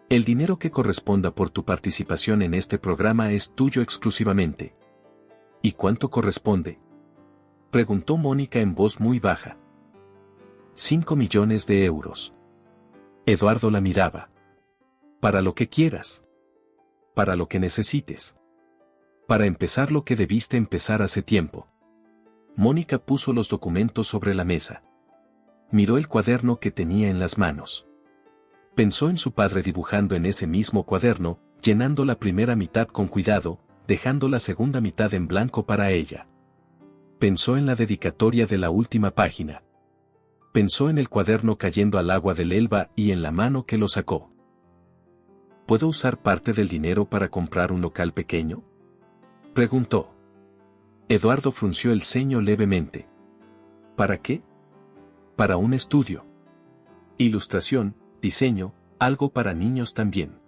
A: El dinero que corresponda por tu participación en este programa es tuyo exclusivamente. ¿Y cuánto corresponde?, preguntó Mónica en voz muy baja. 5 millones de euros. Eduardo la miraba. Para lo que quieras. Para lo que necesites. Para empezar lo que debiste empezar hace tiempo. Mónica puso los documentos sobre la mesa. Miró el cuaderno que tenía en las manos. Pensó en su padre dibujando en ese mismo cuaderno, llenando la primera mitad con cuidado, dejando la segunda mitad en blanco para ella. Pensó en la dedicatoria de la última página. Pensó en el cuaderno cayendo al agua del Elba y en la mano que lo sacó. ¿Puedo usar parte del dinero para comprar un local pequeño?, preguntó. Eduardo frunció el ceño levemente. ¿Para qué? Para un estudio. Ilustración, diseño, algo para niños también.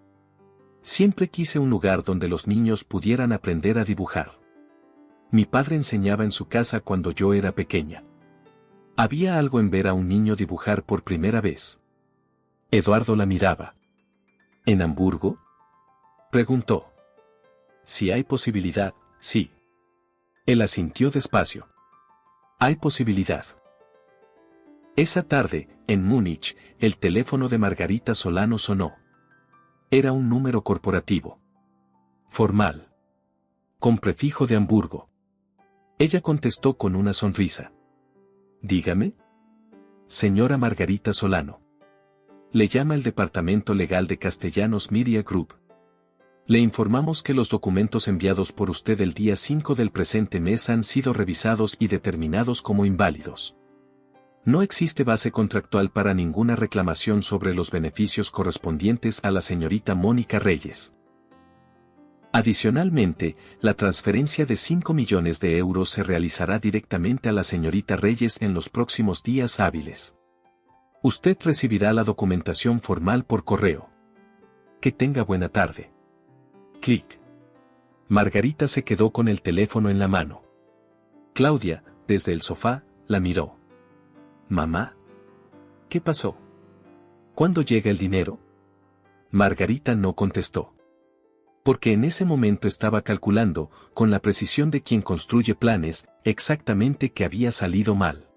A: Siempre quise un lugar donde los niños pudieran aprender a dibujar. Mi padre enseñaba en su casa cuando yo era pequeña. Había algo en ver a un niño dibujar por primera vez. Eduardo la miraba. ¿En Hamburgo?, preguntó. Si hay posibilidad, sí. Él asintió despacio. Hay posibilidad. Esa tarde, en Múnich, el teléfono de Margarita Solano sonó. Era un número corporativo. Formal. Con prefijo de Hamburgo. Ella contestó con una sonrisa. Dígame. Señora Margarita Solano. Le llama el Departamento Legal de Castellanos Media Group. Le informamos que los documentos enviados por usted el día 5 del presente mes han sido revisados y determinados como inválidos. No existe base contractual para ninguna reclamación sobre los beneficios correspondientes a la señorita Mónica Reyes. Adicionalmente, la transferencia de 5 millones de euros se realizará directamente a la señorita Reyes en los próximos días hábiles. Usted recibirá la documentación formal por correo. Que tenga buena tarde. Clic. Margarita se quedó con el teléfono en la mano. Claudia, desde el sofá, la miró. ¿Mamá? ¿Qué pasó? ¿Cuándo llega el dinero? Margarita no contestó. Porque en ese momento estaba calculando, con la precisión de quien construye planes, exactamente qué había salido mal.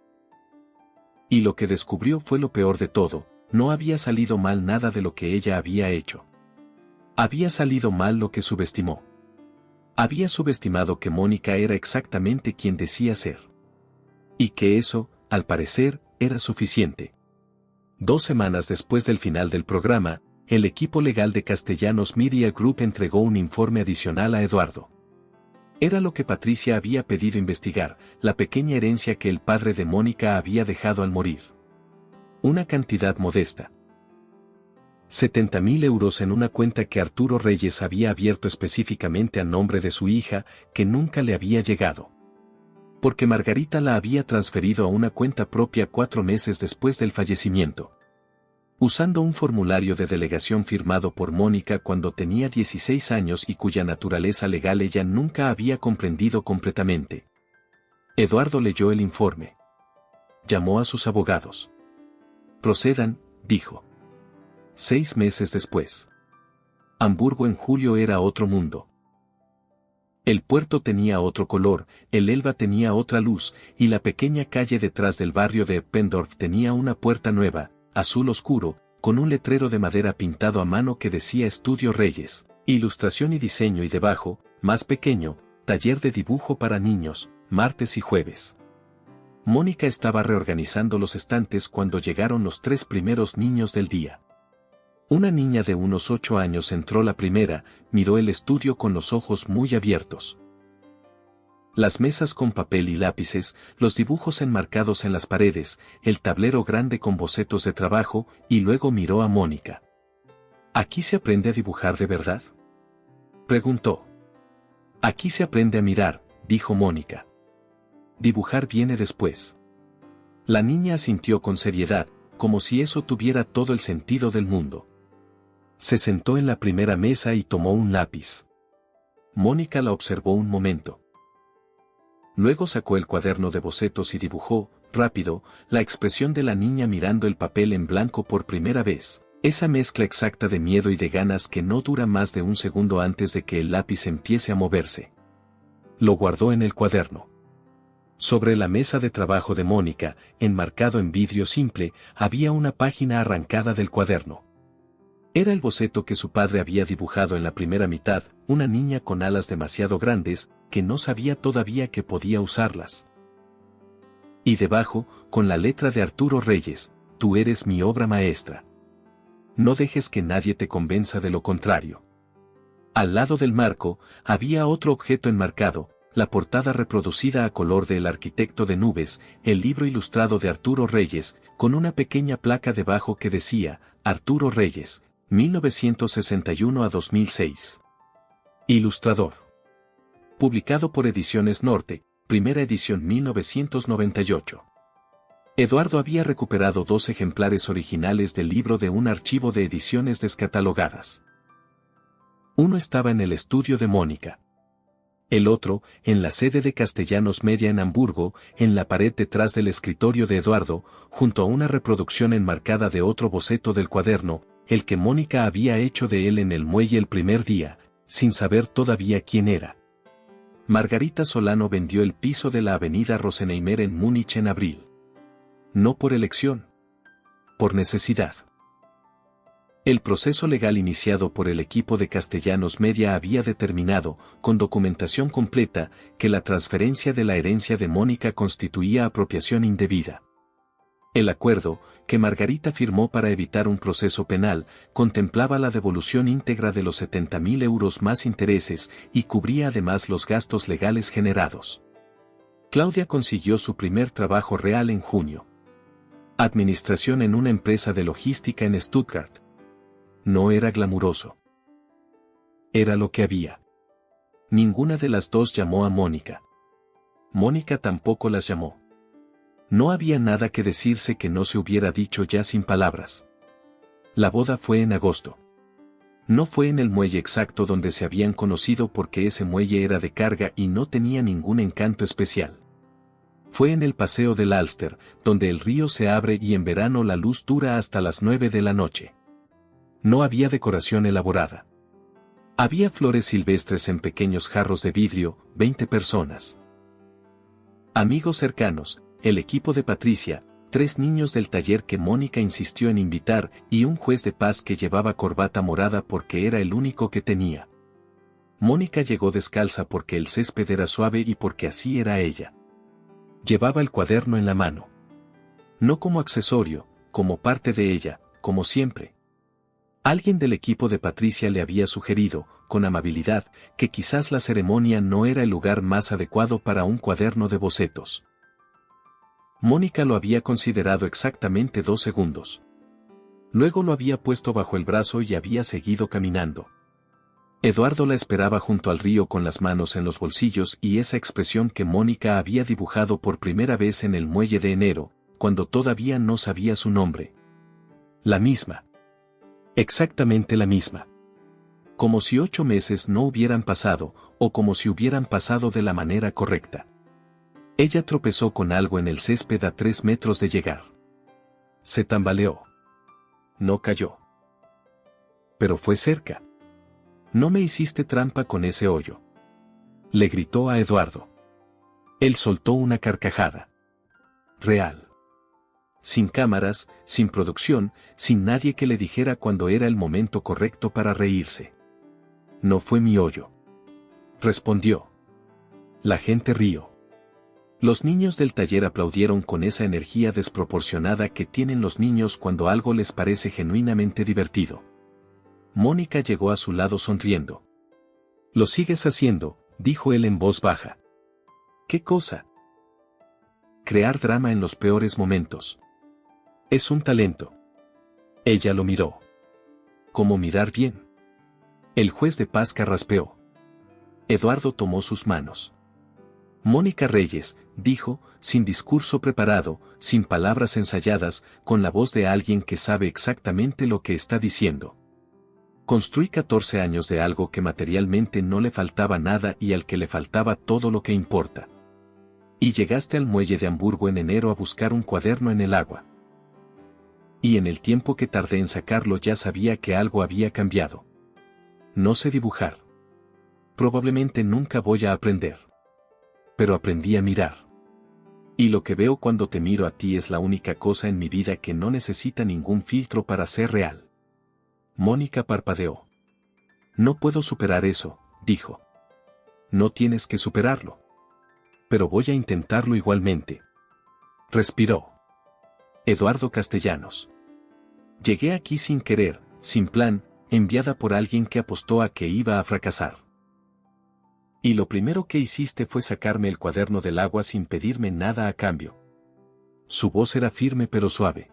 A: Y lo que descubrió fue lo peor de todo, no había salido mal nada de lo que ella había hecho. Había salido mal lo que subestimó. Había subestimado que Mónica era exactamente quien decía ser. Y que eso, al parecer, era suficiente. 2 semanas después del final del programa, el equipo legal de Castellanos Media Group entregó un informe adicional a Eduardo. Era lo que Patricia había pedido investigar, la pequeña herencia que el padre de Mónica había dejado al morir. Una cantidad modesta. 70.000 euros en una cuenta que Arturo Reyes había abierto específicamente a nombre de su hija, que nunca le había llegado. Porque Margarita la había transferido a una cuenta propia 4 meses después del fallecimiento. Usando un formulario de delegación firmado por Mónica cuando tenía 16 años y cuya naturaleza legal ella nunca había comprendido completamente. Eduardo leyó el informe. Llamó a sus abogados. Procedan, dijo. 6 meses después. Hamburgo en julio era otro mundo. El puerto tenía otro color, el Elba tenía otra luz, y la pequeña calle detrás del barrio de Eppendorf tenía una puerta nueva, azul oscuro, con un letrero de madera pintado a mano que decía Estudio Reyes, ilustración y diseño y debajo, más pequeño, taller de dibujo para niños, martes y jueves. Mónica estaba reorganizando los estantes cuando llegaron los 3 primeros niños del día. Una niña de unos 8 años entró la primera, miró el estudio con los ojos muy abiertos. Las mesas con papel y lápices, los dibujos enmarcados en las paredes, el tablero grande con bocetos de trabajo, y luego miró a Mónica. ¿Aquí se aprende a dibujar de verdad?, preguntó. Aquí se aprende a mirar, dijo Mónica. Dibujar viene después. La niña asintió con seriedad, como si eso tuviera todo el sentido del mundo. Se sentó en la primera mesa y tomó un lápiz. Mónica la observó un momento. Luego sacó el cuaderno de bocetos y dibujó, rápido, la expresión de la niña mirando el papel en blanco por primera vez, esa mezcla exacta de miedo y de ganas que no dura más de un segundo antes de que el lápiz empiece a moverse. Lo guardó en el cuaderno. Sobre la mesa de trabajo de Mónica, enmarcado en vidrio simple, había una página arrancada del cuaderno. Era el boceto que su padre había dibujado en la primera mitad, una niña con alas demasiado grandes, que no sabía todavía que podía usarlas. Y debajo, con la letra de Arturo Reyes, tú eres mi obra maestra. No dejes que nadie te convenza de lo contrario. Al lado del marco, había otro objeto enmarcado, la portada reproducida a color del Arquitecto de Nubes, el libro ilustrado de Arturo Reyes, con una pequeña placa debajo que decía, Arturo Reyes, 1961 a 2006. Ilustrador. Publicado por Ediciones Norte, primera edición 1998. Eduardo había recuperado 2 ejemplares originales del libro de un archivo de ediciones descatalogadas. Uno estaba en el estudio de Mónica. El otro, en la sede de Castellanos Media en Hamburgo, en la pared detrás del escritorio de Eduardo, junto a una reproducción enmarcada de otro boceto del cuaderno, el que Mónica había hecho de él en el muelle el primer día, sin saber todavía quién era. Margarita Solano vendió el piso de la avenida Rosenheimer en Múnich en abril. No por elección. Por necesidad. El proceso legal iniciado por el equipo de Castellanos Media había determinado, con documentación completa, que la transferencia de la herencia de Mónica constituía apropiación indebida. El acuerdo, que Margarita firmó para evitar un proceso penal, contemplaba la devolución íntegra de los 70.000 euros más intereses y cubría además los gastos legales generados. Claudia consiguió su primer trabajo real en junio. Administración en una empresa de logística en Stuttgart. No era glamuroso. Era lo que había. Ninguna de las dos llamó a Mónica. Mónica tampoco las llamó. No había nada que decirse que no se hubiera dicho ya sin palabras. La boda fue en agosto. No fue en el muelle exacto donde se habían conocido porque ese muelle era de carga y no tenía ningún encanto especial. Fue en el paseo del Alster, donde el río se abre y en verano la luz dura hasta las 9 de la noche. No había decoración elaborada. Había flores silvestres en pequeños jarros de vidrio, 20 personas. Amigos cercanos, el equipo de Patricia, 3 niños del taller que Mónica insistió en invitar y un juez de paz que llevaba corbata morada porque era el único que tenía. Mónica llegó descalza porque el césped era suave y porque así era ella. Llevaba el cuaderno en la mano. No como accesorio, como parte de ella, como siempre. Alguien del equipo de Patricia le había sugerido, con amabilidad, que quizás la ceremonia no era el lugar más adecuado para un cuaderno de bocetos. Mónica lo había considerado exactamente 2 segundos. Luego lo había puesto bajo el brazo y había seguido caminando. Eduardo la esperaba junto al río con las manos en los bolsillos y esa expresión que Mónica había dibujado por primera vez en el muelle de enero, cuando todavía no sabía su nombre. La misma. Exactamente la misma. Como si 8 meses no hubieran pasado, o como si hubieran pasado de la manera correcta. Ella tropezó con algo en el césped a 3 metros de llegar. Se tambaleó. No cayó. Pero fue cerca. No me hiciste trampa con ese hoyo. Le gritó a Eduardo. Él soltó una carcajada. Real. Sin cámaras, sin producción, sin nadie que le dijera cuando era el momento correcto para reírse. No fue mi hoyo. Respondió. La gente rió. Los niños del taller aplaudieron con esa energía desproporcionada que tienen los niños cuando algo les parece genuinamente divertido. Mónica llegó a su lado sonriendo. Lo sigues haciendo, dijo él en voz baja. ¿Qué cosa? Crear drama en los peores momentos. Es un talento. Ella lo miró. ¿Cómo mirar bien? El juez de paz carraspeó. Eduardo tomó sus manos. Mónica Reyes, dijo, sin discurso preparado, sin palabras ensayadas, con la voz de alguien que sabe exactamente lo que está diciendo. Construí 14 años de algo que materialmente no le faltaba nada y al que le faltaba todo lo que importa. Y llegaste al muelle de Hamburgo en enero a buscar un cuaderno en el agua. Y en el tiempo que tardé en sacarlo ya sabía que algo había cambiado. No sé dibujar. Probablemente nunca voy a aprender. Pero aprendí a mirar. Y lo que veo cuando te miro a ti es la única cosa en mi vida que no necesita ningún filtro para ser real. Mónica parpadeó. No puedo superar eso, dijo. No tienes que superarlo. Pero voy a intentarlo igualmente. Respiró. Eduardo Castellanos. Llegué aquí sin querer, sin plan, enviada por alguien que apostó a que iba a fracasar. Y lo primero que hiciste fue sacarme el cuaderno del agua sin pedirme nada a cambio. Su voz era firme pero suave.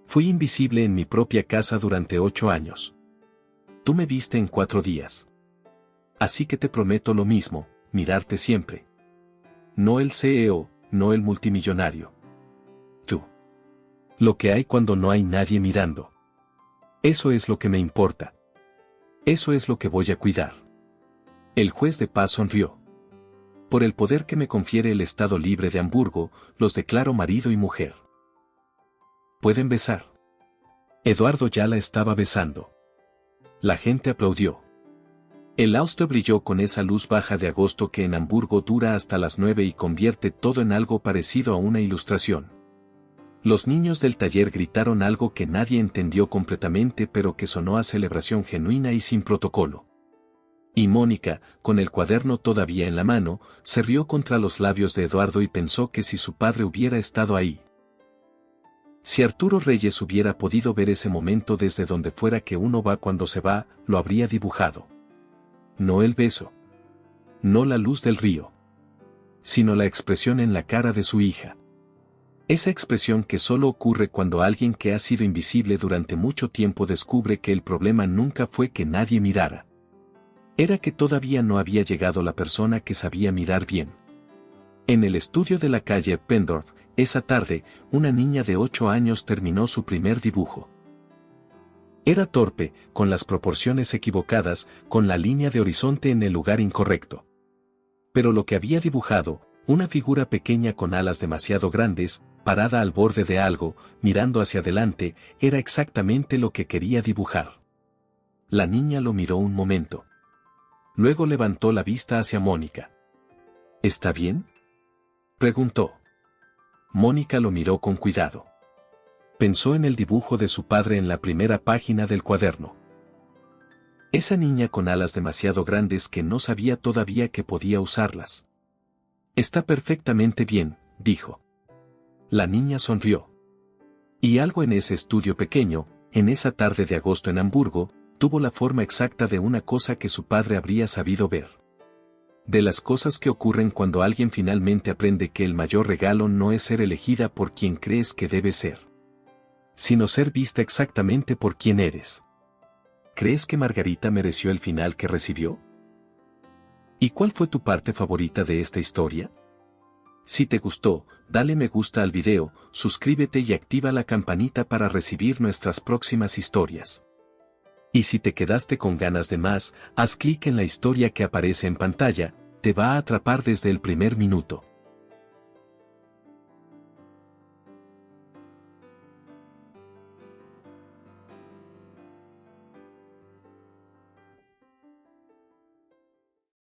A: Fui invisible en mi propia casa durante 8 años. Tú me viste en 4 días. Así que te prometo lo mismo, mirarte siempre. No el CEO, no el multimillonario. Tú. Lo que hay cuando no hay nadie mirando. Eso es lo que me importa. Eso es lo que voy a cuidar. El juez de paz sonrió. Por el poder que me confiere el Estado Libre de Hamburgo, los declaro marido y mujer. ¿Pueden besar? Eduardo ya la estaba besando. La gente aplaudió. El austro brilló con esa luz baja de agosto que en Hamburgo dura hasta las 9 y convierte todo en algo parecido a una ilustración. Los niños del taller gritaron algo que nadie entendió completamente pero que sonó a celebración genuina y sin protocolo. Y Mónica, con el cuaderno todavía en la mano, se rió contra los labios de Eduardo y pensó que si su padre hubiera estado ahí. Si Arturo Reyes hubiera podido ver ese momento desde donde fuera que uno va cuando se va, lo habría dibujado. No el beso. No la luz del río. Sino la expresión en la cara de su hija. Esa expresión que solo ocurre cuando alguien que ha sido invisible durante mucho tiempo descubre que el problema nunca fue que nadie mirara. Era que todavía no había llegado la persona que sabía mirar bien. En el estudio de la calle Pendorf, esa tarde, una niña de 8 años terminó su primer dibujo. Era torpe, con las proporciones equivocadas, con la línea de horizonte en el lugar incorrecto. Pero lo que había dibujado, una figura pequeña con alas demasiado grandes, parada al borde de algo, mirando hacia adelante, era exactamente lo que quería dibujar. La niña lo miró un momento. Luego levantó la vista hacia Mónica. ¿Está bien?, preguntó. Mónica lo miró con cuidado. Pensó en el dibujo de su padre en la primera página del cuaderno. Esa niña con alas demasiado grandes que no sabía todavía que podía usarlas. Está perfectamente bien, dijo. La niña sonrió. Y algo en ese estudio pequeño, en esa tarde de agosto en Hamburgo, tuvo la forma exacta de una cosa que su padre habría sabido ver. De las cosas que ocurren cuando alguien finalmente aprende que el mayor regalo no es ser elegida por quien crees que debe ser, sino ser vista exactamente por quien eres. ¿Crees que Margarita mereció el final que recibió? ¿Y cuál fue tu parte favorita de esta historia? Si te gustó, dale me gusta al video, suscríbete y activa la campanita para recibir nuestras próximas historias. Y si te quedaste con ganas de más, haz clic en la historia que aparece en pantalla, te va a atrapar desde el primer minuto.